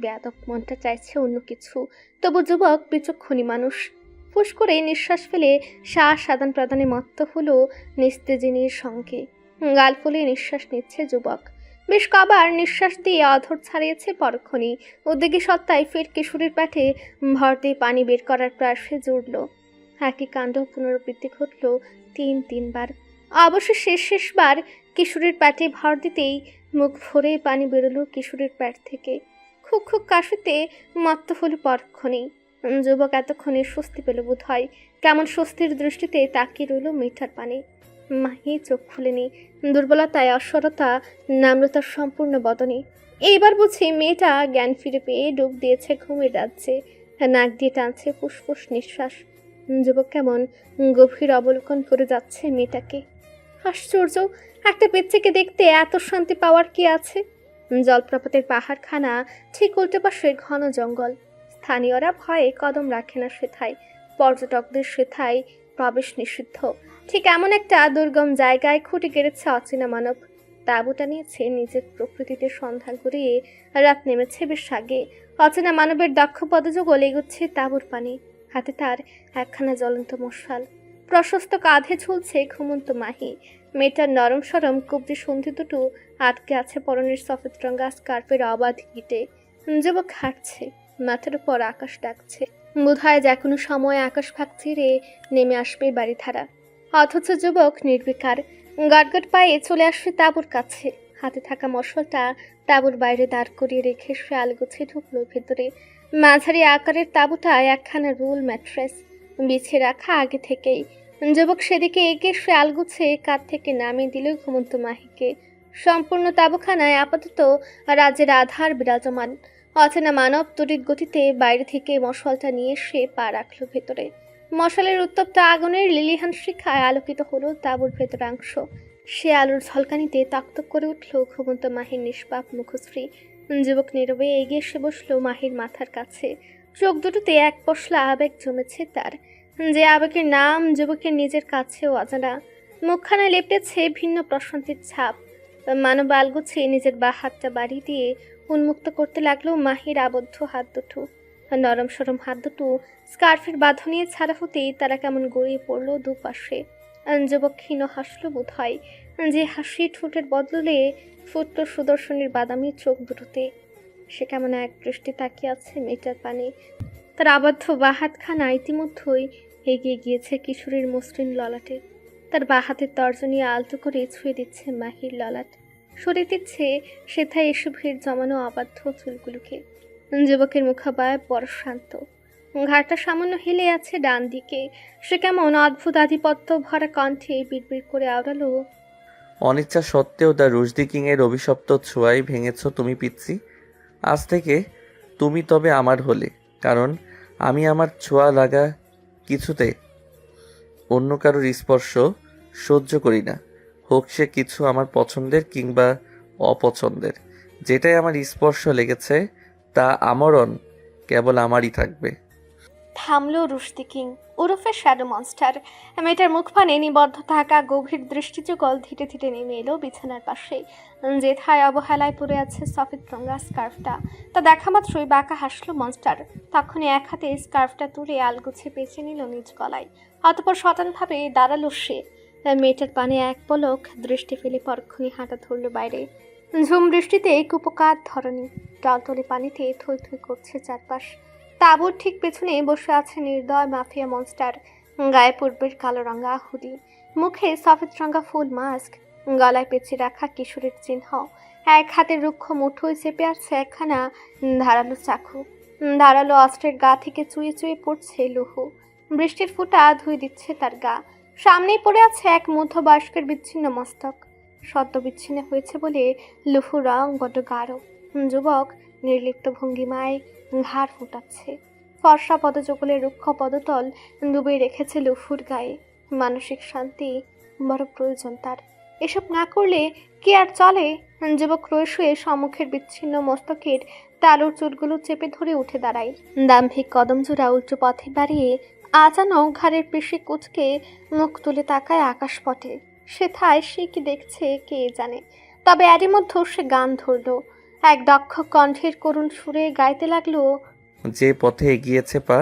বেয়াদব মনটা চাইছে অন্য কিছু, তবু যুবক বিচক্ষণী মানুষ। ফুস করে নিঃশ্বাস ফেলে শ্বাস আদান প্রদানে মত্ত হলো নিস্তেজিনীর সঙ্গে। গাল ফুলে নিঃশ্বাস নিচ্ছে যুবক। বেশ কবার নিঃশ্বাস দিয়ে অধর ছাড়িয়েছে পরক্ষণেই। উদ্যোগী সত্তায় ফের কিশোরীর পেটে ভর দিয়ে পানি বের করার প্রয়াসে জুড়ল। একই কাণ্ড পুনরাবৃত্তি ঘটল তিনবার। অবশেষে শেষবার কিশোরীর পেটে ভর দিতেই মুখ ভরে পানি বেরোলো কিশোরীর পেট থেকে। খুব খুব কাশিতে মত্ত হলো পরক্ষণেই। যুবক এতক্ষণে স্বস্তি পেল বোধ হয়। কেমন স্বস্তির দৃষ্টিতে তাকিয়ে রইল মেয়েটার পানে। মাহি চোখ খুলেনি। দুর্বলতায় অস্বরতা নাম্রতার সম্পূর্ণ বদনে। এইবার বুঝি মেয়েটা জ্ঞান ফিরে পেয়ে ডুব দিয়েছে ঘুমের রাজ্যে। নাক দিয়ে টানছে ফুসফুস নিঃশ্বাস। যুবক কেমন গভীর অবলোকন করে যাচ্ছে মেয়েটাকে। আশ্চর্য, একটা বাচ্চাকে দেখতে এত শান্তি পাওয়ার কি আছে? জলপ্রপাতের পাহাড়খানা ঠিক উল্টো পাশে ঘন জঙ্গল। স্থানীয়রা ভয়ে কদম রাখে না সেথায়। পর্যটকদের সেথায় প্রবেশ নিষিদ্ধ। ঠিক এমন একটা দুর্গম জায়গায় খুঁটি গেড়েছে অচেনা মানব। তাঁবুটা নিয়েছে নিজের প্রকৃতিতে সন্ধান করিয়ে রাত নেমেছে বেশ আগে। অচেনা মানবের দক্ষ পদযুগল এগোচ্ছে তাঁবুর পানে। হাতে তার একখানা জ্বলন্ত মশাল। প্রশস্ত কাঁধে ঝুলছে ঘুমন্ত মাহি। মেয়েটার নরম সরম কবজি সন্ধি দুটো আটকে আছে পরনের সফেদ রঙা স্কার্ফের অবাধ গিটে। যুবক হাঁটছে, মাথার উপর আকাশ ডাকছে। বোধহয় যে কোনো সময় আকাশ ফাঁক ছিঁড়ে নেমে আসবে বাড়িধারা। অথচ যুবক নির্বিকার গাটগাট পায়ে চলে আসছে তাঁবুর কাছে। হাতে থাকা মশালটা তাঁবুর বাইরে দাঁড় করিয়ে রেখে সে আলগোছে ঢুকলো ভেতরে। মাঝারি আকারের তাঁবুটায় একখানা রুল ম্যাট্রেস বিছিয়ে রাখা আগে থেকেই। যুবক সেদিকে এগিয়ে সে আলগুছে কাঁধ থেকে নামিয়ে দিল ঘুমন্ত মাহিকে। সম্পূর্ণ তাঁবুখানায় আপাতত রাজ্যের আধার বিরাজমান। অচেনা মানব তড়িৎ গতিতে বাইরে থেকে মশালটা নিয়ে সে পা রাখলো ভেতরে। মশালের উত্তপ্ত আগুনের লিলিহান শিখায় আলোকিত হলো তাঁবুর ভেতরাংশ। সে আলোর ঝলকানিতে তকতক করে উঠল ঘুমন্ত মাহির নিষ্পাপ মুখশ্রী। যুবক নীরবে এগিয়ে এসে বসলো মাহির মাথার কাছে। চোখ দুটোতে এক পশলা আবেগ জমেছে তার, যে আবেগের নাম যুবকের নিজের কাছেও অজানা। মুখখানায় লেপটেছে ভিন্ন প্রশান্তির ছাপ। মানব আলগুছে নিজের বা হাতটা বাড়ি দিয়ে উন্মুক্ত করতে লাগলো মাহির আবদ্ধ হাত দুটো। নরম সরম হাত দুটো স্কার্ফের বাঁধনিয়ে ছাড়া হতেই তারা কেমন গড়িয়ে পড়লো দুপাশে। যুবক ক্ষীণ হাসলো বোধ হয়, যে হাসি ঠোঁটের বদলে ফুটল সুদর্শনের বাদামি চোখ দুটোতে। সে কেমন এক দৃষ্টি তাকিয়ে আছে মেয়েটার পানে। তার আবদ্ধ বা হাতখানা ইতিমধ্যেই এগিয়ে গিয়েছে কিশোরীর মসৃণ ললাটে। তার বা হাতের তর্জনী আলতো করে ছুঁয়ে দিচ্ছে মাহির ললাট। সরে দিচ্ছে সেথায় এসে ভিড় জমানো অবাধ্য চুলগুলোকে। যুবকের মুখাবয়ব বড় শান্ত। ঘাড়টা সামান্য হেলে আছে ডান দিকে। সে কেমন অদ্ভুত আধিপত্য ভরা কণ্ঠে বিড়বিড় করে আওড়ালো, অনিচ্ছা সত্ত্বেও দ্য রুশদি কিংয়ের অভিশপ্ত ছোঁয়াই ভেঙেছ তুমি পিচ্ছি। আজ থেকে তুমি তবে আমার হলে, কারণ আমি আমার ছোঁয়া লাগা কিছুতে অন্য কারোর স্পর্শ সহ্য করি না, হোক সে কিছু আমার পছন্দের কিংবা অপছন্দের। যেটাই আমার স্পর্শ লেগেছে তা আমরণ কেবল আমারই থাকবে। থামলো রুশদি কিং ওরফে শ্যাডো মনস্টার। মেয়েটার মুখপানে নিবদ্ধ থাকা গভীর দৃষ্টিযুগল ধীরে ধীরে নেমে এলো বিছানার পাশে, যেথায় অবহেলায় পড়ে আছে সফেদ রঙা স্কার্ফটা। তা দেখা মাত্রই বাঁকা হাসলো মনস্টার। তখনই এক হাতে স্কার্ফটা তুলে আলগুছে পেঁচে নিল নিজ গলায়। অতপর শতানভাবে দাঁড়ালো সে। মেয়েটার পানে এক পলক দৃষ্টি ফেলে পরক্ষণই হাঁটা ধরলো বাইরে। ঝুম বৃষ্টিতে কুপকাত ধরনী টলটলে পানিতে থই থই করছে চারপাশ। তাঁবুর ঠিক পেছনে বসে আছে নির্দয় মাফিয়া মনস্টার। গায়ে পূর্বের কালো রঙা হুডি, মুখে সফেদ রঙা ফুল মাস্ক, গলায় পেঁচে রাখা কিশোরের চিহ্ন। এক হাতের রুক্ষ মুঠোয় চেপে আছে একখানা ধারালো চাকু। ধারালো অস্ত্রের গা থেকে চুয়ে চুয়ে পড়ছে লুহু। বৃষ্টির ফোঁটা ধুয়ে দিচ্ছে তার গা। সামনেই পড়ে আছে এক মধ্যবয়স্কের বিচ্ছিন্ন মস্তক। সদ্য বিচ্ছিন্ন হয়েছে বলে লুফু রং বড্ড গাঢ়। যুবক নির্লিপ্ত ভঙ্গিমায় ঘাড় ফোটাচ্ছে। ফর্সা পদযুগলের রুক্ষ পদতল ডুবে রেখেছে লুফুর গায়ে। মানসিক শান্তি বড় প্রয়োজন তার। এসব না করলে কি আর চলে? যুবক রয়ে শুয়ে সম্মুখের বিচ্ছিন্ন মস্তকের তালুর চুলগুলো চেপে ধরে উঠে দাঁড়ায়। দাম্ভিক কদম জোড়া উল্টো পথে বাড়িয়ে আচানক ঘাড়ের পেশি কুচকে মুখ তুলে তাকায় আকাশপথে। সেথায় সে কি দেখছে কে জানে। তবে এরই মধ্যে সে গান ধরল। এক দক্ষ কণ্ঠের করুণ সুরে গাইতে লাগলো, যে পথে এগিয়েছে পা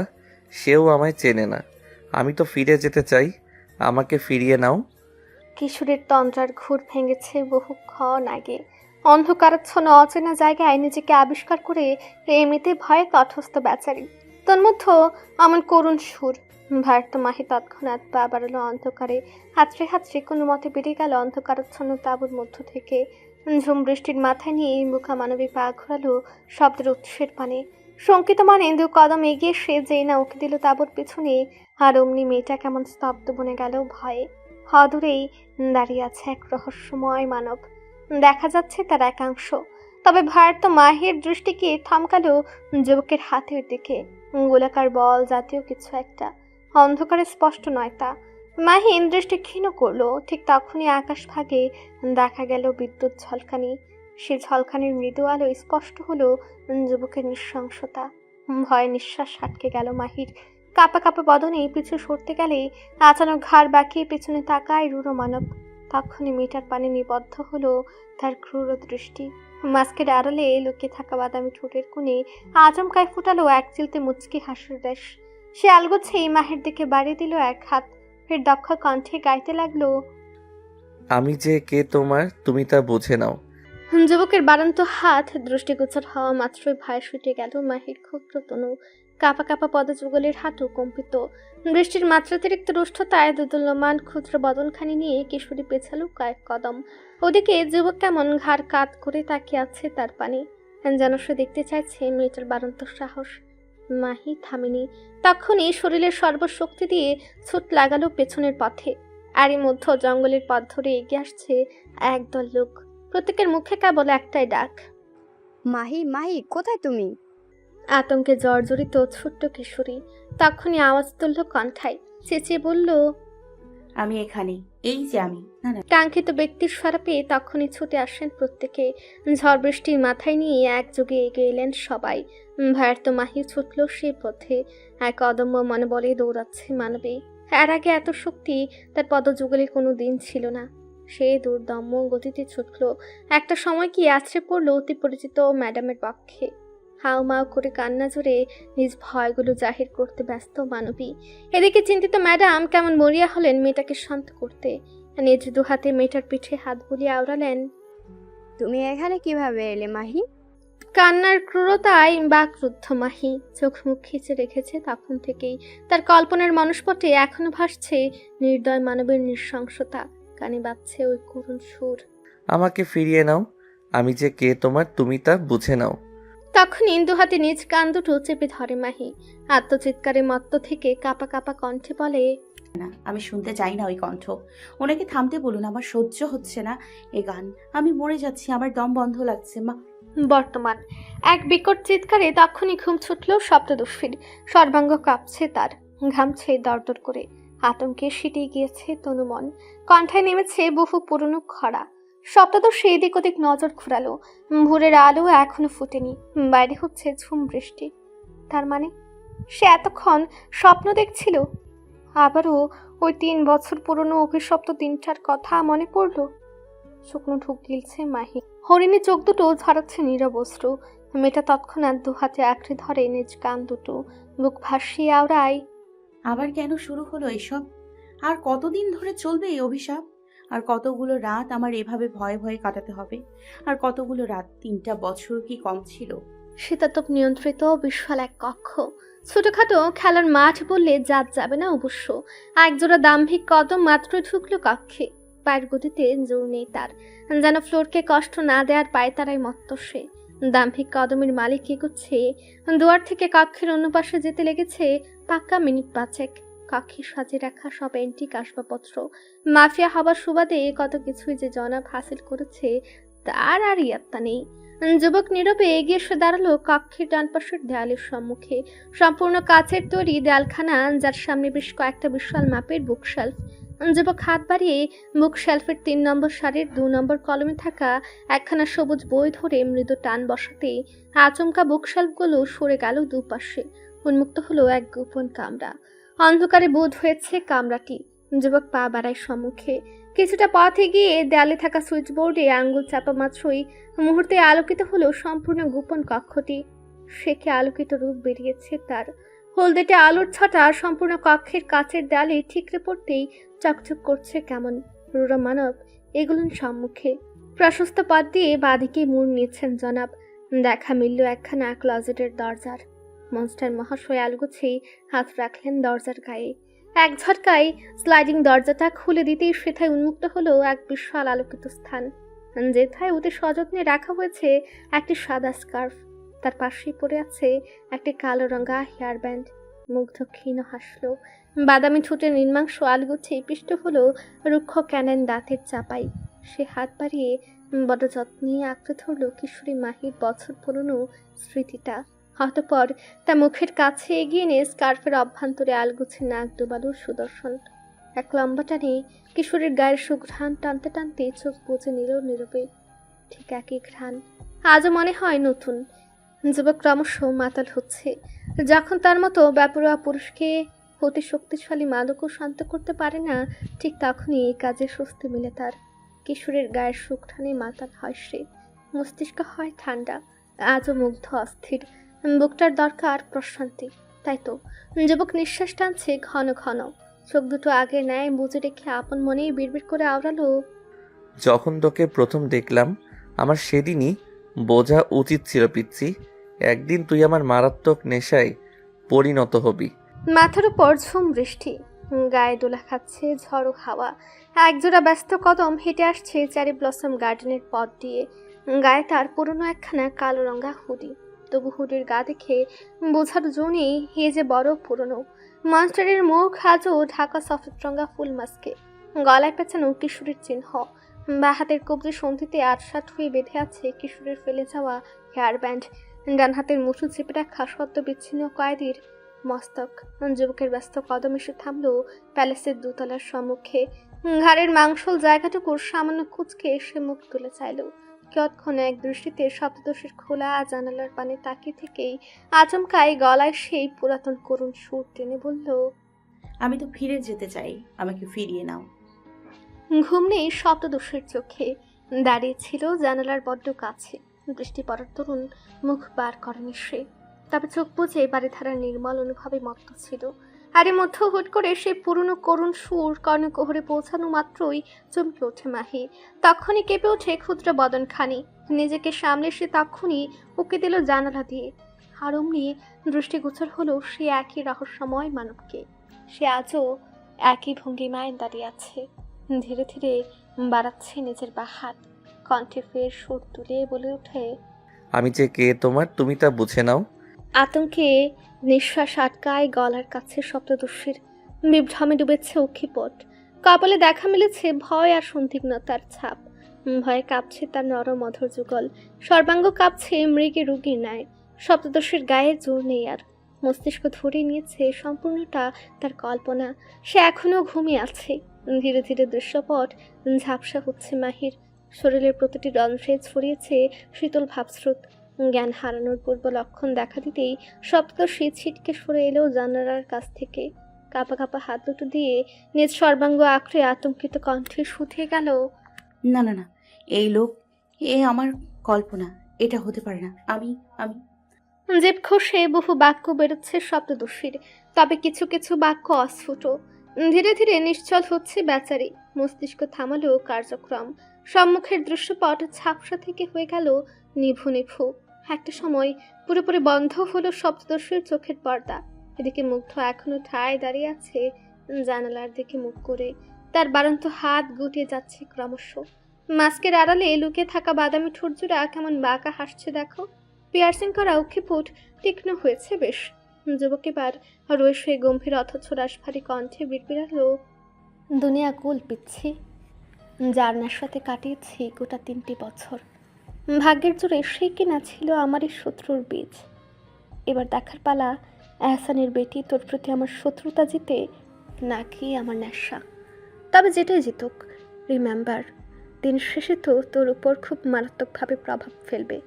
সেও আমায় চেনে না। আমি তো ফিরে যেতে চাই, আমাকে ফিরিয়ে নাও। কিশোরের তন্দ্রার ঘুর ভেঙেছে বহুক্ষণ আগে। অন্ধকারাচ্ছন্ন অচেনা জায়গায় নিজেকে আবিষ্কার করে এমনিতে ভয়ে তটস্থ বেচারি। তন্মধ্য এমন করুণ সুর। ভারত মাহি তৎক্ষণাৎ পা বাড়ালো অন্ধকারে। হাতড়ে হাতড়ে কোনো মতে বেরিয়ে গেল অন্ধকারাচ্ছন্ন তাঁবুর মধ্য থেকে। ঝুম বৃষ্টির মাথায় নিয়ে মুখা মানবী পা ঘোরালো শব্দের উৎসের পানে। শঙ্কিত মানে 2 কদম এগিয়ে সে যেই না উঠে দিল তাঁবুর পেছনে, আর অমনি মেয়েটা কেমন স্তব্ধ বনে গেল ভয়ে। হদূরেই দাঁড়িয়ে আছে এক রহস্যময় মানব। দেখা যাচ্ছে তার একাংশ। তবে ভারত মাহির দৃষ্টিকে থমকালো যুবকের হাতের দিকে। গোলাকার বল জাতীয় কিছু একটা, অন্ধকারে স্পষ্ট নয় তা। মাহিন দৃষ্টি ক্ষীণ করলো। ঠিক তখনই আকাশ ভাগে দেখা গেল বিদ্যুৎ ঝলকানি। সে ঝলকানির মৃদু আলো স্পষ্ট হলো যুবকের নৃশংসতা। ভয়ে নিঃশ্বাস আটকে গেল মাহির। কাঁপা কাঁপা বদনে পিছু সরতে গেলে আচানক ঘাড় বাঁকিয়ে পেছনে তাকায় রূঢ় মানব। তখনই মিটার পানে নিবদ্ধ হলো তার ক্রূর দৃষ্টি। মাস্কের আড়ালে লুকিয়ে থাকা বাদামি ঠোঁটের কোণে আচমকায় ফুটালো এক চিলতে মুচকি হাসির রেশ। সে আলগোছেই মাহির দিকে বাড়িয়ে দিল এক হাত। ফের দক্ষ কণ্ঠে গাইতে লাগলো, আমি যে কে তোমার তুমি তা বুঝে নাও। যুবকের বারান্ত হাত দৃষ্টিগোচর হওয়া মাত্রই ভয় ছুটে গেল মাহির ক্ষুদ্র তনু। কাঁপা কাঁপা পদযুগলের হাতও কম্পিত। বৃষ্টির মাত্রাতিরিক্ত রুষ্ঠতায় দুদুল্যমান ক্ষুদ্র বদনখানি নিয়ে কিশোরী পেছালো কয়েক কদম। ওদিকে যুবক কেমন ঘাড় কাত করে তাকিয়ে আছে তার পানে, যেন সে দেখতে চাইছে মেয়েটার বারান্ত সাহস। মাহি থামেনি। তখনই শরীরের সর্বশক্তি দিয়ে ছুট লাগালো পেছনের পথে। এরই মধ্যে জঙ্গলের পথ ধরে এগিয়ে আসছে একদল লোক। প্রত্যেকের মুখে কেবল একটাই ডাক, মাহি মাহি কোথায় তুমি? আতঙ্কে জর্জরিত ছোট্ট কিশোরী তখনই আওয়াজ তুলল কণ্ঠায়, চেঁচিয়ে বলল, আমি এখানে, এই যে আমি। না না, কাঙ্ক্ষিত ব্যক্তির সাড়া পেয়ে তখনই ছুটে আসেন প্রত্যেকে। ঝড় বৃষ্টির মাথায় নিয়ে একযোগে এগিয়ে এলেন সবাই। ভারত মাহি ছুটল সে পথে। এক অদম্য মনোবলে দৌড়াচ্ছে মানবী। এর আগে এত শক্তি তার পদযুগলে কোনো দিন ছিল না। সে দুর্দম্য গতিতে ছুটল। একটা সময় কি আছড়ে পড়ল অতি পরিচিত ম্যাডামের পক্ষে। হাউ মাউ করে কান্না জোরে নিজ ভয়গুলো জাহির করতে ব্যস্ত মানবী। এদিকে চিন্তিত ম্যাডাম কেমন মরিয়া হলেন মেয়েটাকে শান্ত করতে। নিজ দুহাতে মেয়েটার পিঠে হাত বুলিয়ে আওড়ালেন, তুমি এখানে কিভাবে এলে মাহি? কান্নার ক্রূরতায় বাকরুদ্ধ মাহি। চোখ মুখ খিচে রেখেছে তখন থেকেই। তার কল্পনার মনস্পটে এখনো ভাসছে নির্দয় মানবের নৃশংসতা। কানে বাজছে ওই করুণ সুর, আমাকে ফিরিয়ে নাও, আমি যে কে তোমার তুমি তা বুঝে নাও। তখন ইন্দু হাতে নিজ কান দুটো চেপে ধরে মাহি। আত্মচিৎকারে মত্ত থেকে কাঁপা কাঁপা কণ্ঠে বলে, না, আমি শুনতে চাই না ওই কণ্ঠ। ওনাকে থামতে বলুন, আমার সহ্য হচ্ছে না এ গান। আমি মরে যাচ্ছি, আমার দম বন্ধ লাগছে মা। বর্তমান এক বিকট চিৎকারে তখনই ঘুম ছুটল শব্দদস্যুর। সর্বাঙ্গ কাঁপছে তার, ঘামছে দরদর করে। আতঙ্কে সিটে গিয়েছে তনুমন। কণ্ঠায় নেমেছে বহু পুরনো খরা। শব্দদস্যু এদিক ওদিক নজর ঘুরালো। ভোরের আলো এখনো ফুটেনি, বাইরে হচ্ছে ঝুম বৃষ্টি। তার মানে সে এতক্ষণ স্বপ্ন দেখছিল। আবারও ওই 3 বছর পুরনো অভিশপ্ত দিনটার কথা মনে পড়ল। শুকনো ঢুক গিলছে মাহি। হরিণী চোখ দুটো ঝরাচ্ছে নীরব অশ্রু। মেয়েটা তৎক্ষণাৎ 2 হাতে আঁকড়ে ধরে নিজ কান দুটো। বুক ভাসিয়ে আওড়ায়, আবার কেন শুরু হলো এসব? আর কতদিন ধরে চলবে এই অভিশাপ? আর কতগুলো রাত আমার এভাবে ভয়ে ভয়ে কাটাতে হবে? আর কতগুলো রাত? 3টা বছর কি কম ছিল? শীতাতপ নিয়ন্ত্রিত বিশাল এক কক্ষ। ছোটখাটো খেলার মাঠ বললে জাত যাবে না অবশ্য। একজোড়া দাম্ভিক কদম মাত্র ঢুকলো কক্ষে। পায়ের গতিতে জোর নেই তার, যেন ফ্লোরকে কষ্ট না দেওয়ার পায় তারাই মত্ত সে। দাম্ভিক কদমের মালিক এগোচ্ছে। দুয়ার থেকে কক্ষের অন্য পাশে যেতে লেগেছে পাক্কা মিনিট 5। কক্ষে সাজিয়ে রাখা সব অ্যান্টিক আসবাবপত্র, মাফিয়া হবার সুবাদে কত কিছুই যে জনাব হাসিল করেছে তার আর ইয়াত্তা নেই। যুবক নীরবে এগিয়ে এসে দাঁড়ালো কক্ষের ডান পাশের দেয়ালের সম্মুখে। সম্পূর্ণ কাচের তৈরি দেয়ালখানা, যার সামনে বেশ কয়েকটা বিশাল মাপের বুকশেলফ। যুবক হাত বাড়িয়ে বুকশেলফের 3 নম্বর সারির 2 নম্বর কলমে থাকা একখানা সবুজ বই ধরে মৃদু টান বসাতে আচমকা বুকশেলফগুলো সরে গেল দুপাশে। উন্মুক্ত হলো এক গোপন কামরা। অন্ধকারে বোধ হয়েছে কামরাটি। যুবক পা বাড়ায় সম্মুখে। কিছুটা পথ এগিয়ে দেয়ালে থাকা সুইচ বোর্ডে আঙ্গুল চাপা মাত্রই মুহূর্তে আলোকিত হলো সম্পূর্ণ গোপন কক্ষটি। সেকে আলোকিত রূপ বেরিয়েছে তার। হলদেটে আলোর ছটা সম্পূর্ণ কক্ষের কাচের দেয়ালে ঠিকরে পড়তেই চকচক করছে কেমন রূঢ় মানব এগুলোর সম্মুখে। প্রশস্ত পথ দিয়ে বাঁদিকে মুড় নিয়েছেন জনাব। দেখা মিলল একখানা ক্লজেটের দরজার। মনস্টার মহাশয় আলগোছেই হাত রাখলেন দরজার গায়ে। এক ঝটকায় স্লাইডিং দরজাটা খুলে দিতেই সেথায় উন্মুক্ত হলো এক বিশাল আলোকিত স্থান, যেথায় অতি সযত্নে রাখা হয়েছে একটি সাদা স্কার্ফ। তার পাশেই পড়ে আছে একটি কালো রঙা হেয়ার ব্যান্ড। মুগ্ধ ক্ষীণ হাসলো। বাদামি ঠোঁটের নির্মাংস আলগোছে পিষ্ট হলো রুক্ষ ক্যানেন দাঁতের চাপাই। সে হাত বাড়িয়ে বড় যত্নে আঁকড়ে ধরল কিশোরী মাহির বছর পুরনো স্মৃতিটা। অতঃপর তা মুখের কাছে এগিয়ে নিয়ে স্কার্ফের অভ্যন্তরে আলগোছে নাক ডোবালো সুদর্শন। এক লম্বা টানে কিশোরের গায়ের সুঘ্রাণ টানতে টানতে চোখ বুজে নিল নীরবে। ঠিক একই ঘ্রাণ, আজও মনে হয় নতুন। যুবক ক্রমশ মাতাল হচ্ছে। যখন তার মতো বেপরোয়া পুরুষকে অতি শক্তিশালী মাদকও শান্ত করতে পারে না, ঠিক তখনই এই কাজে স্বস্তি মিলে তার। কিশোরের গায়ের সুঘ্রাণে মাতাল হয় সে। মস্তিষ্ক হয় ঠান্ডা, আজও মুগ্ধ অস্থির। বুকটার দরকার প্রশান্তি। তাই তো যুবক নিঃশ্বাস টানছে ঘন ঘন। চোখ দুটো আগের ন্যায় বুঝে রেখে আপন মনেই বিড়বিড় করে আওড়ালো, যখন তোকে প্রথম দেখলাম আমার সেদিনই বোঝা উচিত ছিল পিচ্ছি, একদিন তুই আমার মারাত্মক নেশায় পরিণত হবি। মাথার উপর ঝুম বৃষ্টি, গায়ে দোলা খাচ্ছে ঝড়ো হাওয়া। একজোড়া ব্যস্ত কদম হেঁটে আসছে চেরি ব্লসম গার্ডেনের পথ দিয়ে। গায়ে তার পুরনো একখানা কালো রঙা হুডি। তবু হুডির গা দেখে বোঝার জন্যই হে যে বড় পুরনো। মনস্টারের মুখ আজও ঢাকা সফেদ রঙা ফুল মাস্কে। গলায় পেঁচানো কিশোরের চিহ্ন। বা হাতের কবজি সন্ধিতে আটসাট হয়ে বেঁধে আছে কিশোরের ফেলে যাওয়া হেয়ার ব্যান্ড। ডান হাতের মুঠো চেপে রাখা সদ্য বিচ্ছিন্ন কয়েদির মস্তক। যুবকের ব্যস্ত কদম এসে থামলো প্যালেসের দোতলার সম্মুখে। ঘাড়ের মাংসল জায়গাটুকুর সামান্য কুচকে সে মুখ তুলে চাইল। কিয়ৎক্ষণ এক দৃষ্টিতে সপ্তদশীর খোলা জানালার পানে তাকিয়ে থেকেই আচমকাই গলায় সেই পুরাতন করুণ সুর টেনে বলল, আমি তো ফিরে যেতে চাই, আমাকে ফিরিয়ে নাও। ঘুম নেই সপ্তদশীর চোখে। দাঁড়িয়েছিল জানালার বড্ড কাছে। দৃষ্টি পড়ার তরুণ মুখ বার করেনি সে। তবে চোখ বুঝে বাড়িধারার নির্মল অনুভবে মত্ত ছিল। আর এর মধ্যে হুট করে সেই পুরনো করুণ সুর কর্ণকুহরে পৌঁছানো মাত্রই চমকে ওঠে মাহি। তখনই কেঁপে ওঠে ক্ষুদ্র বদনখানি। নিজেকে সামলে সে তখনই উকি দিল জানালা দিয়ে। আর অমনি দৃষ্টিগোচর হলো সে একই রহস্যময় মানবকে। সে আজও একই ভঙ্গিমায় দাঁড়িয়ে আছে। ধীরে ধীরে বাড়াচ্ছে নিজের বাহাত। কণ্ঠে ফের সুর তুলে বলে ওঠে, আমি যে কে তোমার তুমি তা বুঝে নাও। আতঙ্কে নিঃশ্বাস আটকায় গলার কাছে সপ্তদশীর। বিভ্রমে ডুবেছে অক্ষিপট। কপালে দেখা মিলেছে ভয় আর সন্দিগ্ধতার ছাপ। ভয়ে কাঁপছে তার নরম অধর যুগল। সর্বাঙ্গ কাঁপছে মৃগে রোগীর ন্যায়। সপ্তদশীর গায়ে জোর নেই আর। মস্তিষ্ক ধরে নিয়েছে সম্পূর্ণটা তার কল্পনা। সে এখনো ঘুমিয়ে আছে। ধীরে ধীরে দৃশ্যপট ঝাপসা হচ্ছে মাহির। শরীরের প্রতিটি রন্ধ্রে ছড়িয়েছে শীতল ভাবস্রোত। জ্ঞান হারানোর পূর্ব লক্ষণ দেখা দিতেই সপ্তদশী ছিটকে সরে এলো জানালার কাছ থেকে। কাঁপা কাঁপা হাত দুটো দিয়ে নিজ সর্বাঙ্গ আঁকড়ে আতঙ্কিত কণ্ঠে শুধিয়ে গেল, না না না, এই লোক, এ আমার কল্পনা, এটা হতে পারে না। আমি আমি জিভ খসে বহু বাক্য বেরোচ্ছে সপ্তদশীর। তবে কিছু কিছু বাক্য অস্ফুট। ধীরে ধীরে নিশ্চল হচ্ছে বেচারি। মস্তিষ্ক থামালো কার্যক্রম। সম্মুখের দৃশ্যপট ঝাপসা থেকে হয়ে গেল নিভু নিভু। একটা সময় পুরোপুরি বন্ধ হলো সপ্তদশীর চোখের পর্দা। এদিকে মুগ্ধ এখনো ঠায় দাঁড়িয়ে আছে জানালার দিকে মুখ করে। তার বাড়ন্ত হাত গুটিয়ে যাচ্ছে ক্রমশ। মাস্কের আড়ালে লুকিয়ে থাকা বাদামি ঠোঁটজোড়া কেমন বাঁকা হাসছে দেখো। পিয়ার্সিং করা অক্ষিপুট তীক্ষ্ণ হয়েছে বেশ। যুবক এবার রয়েস হয়ে গম্ভীর অথচ রাশভারী কণ্ঠে বিড়বিড়ালো, দুনিয়া কুল পিচ্ছি, যার সাথে কাটিয়েছি গোটা 3টি বছর। ভাগ্যের জোরে সে কিনা ছিল আমারই শত্রুর বীজ। এবার দেখার পালা এহসানের বেটি তোর প্রতি আমার শত্রুতা জিতে নাকি আমার নেশা। তবে যেটাই জিতুক, রিমেম্বার, দিন শেষে তো তোর উপর খুব মারাত্মকভাবে প্রভাব ফেলবে।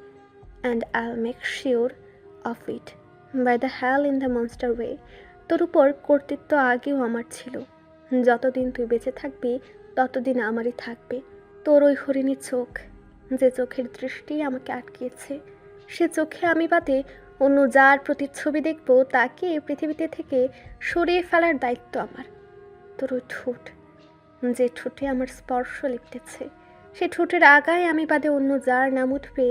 And I'll make sure of it by the hell in the monster way. তোর উপর কর্তৃত্ব আগেও আমার ছিল। যতদিন তুই বেঁচে থাকবি ততদিন আমারই থাকবে। তোর ওই হরিণী চোখ, যে চোখের দৃষ্টি আমাকে আটকিয়েছে, সে চোখে আমি বাদে অন্য যার প্রতিচ্ছবি দেখব তাকে পৃথিবীতে থেকে সরিয়ে ফেলার দায়িত্ব আমার। তোর ওই ঠোঁট, যে ঠোঁটে আমার স্পর্শ লিপটেছে, সে ঠোঁটের আগায় আমি বাদে অন্য যার নাম উঠবে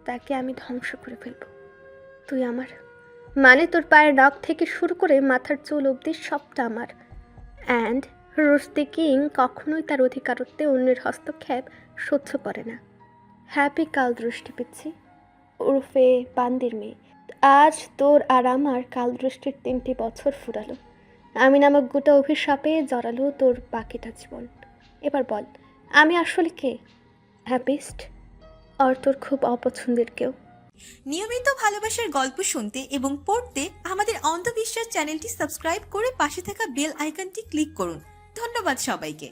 তাকে আমি ধ্বংস করে ফেলব। তুই আমার, মানে তোর পায়ের নখ থেকে শুরু করে মাথার চুল অবধি সবটা আমার। অ্যান্ড রুস্তি কিং কখনোই তার অধিকারত্বে অন্যের হস্তক্ষেপ সহ্য করে না। হ্যাপি কাল দৃষ্টি পিচ্ছি ওরফে বান্দির মেয়ে, আজ তোর আর আমার কাল দৃষ্টির 3টি বছর ফুরালো। আমি নামক গোটা অভিশাপে জড়ালো তোর বাকিটা জীবন। এবার বল, আমি আসলে কে? হ্যাপিস্ট আর তোর খুব অপছন্দের কেউ? নিয়মিত ভালোবাসার গল্প শুনতে এবং পড়তে আমাদের অন্ধবিশ্বাস চ্যানেলটি সাবস্ক্রাইব করে পাশে থাকা বেল আইকনটি ক্লিক করুন। ধন্যবাদ সবাইকে।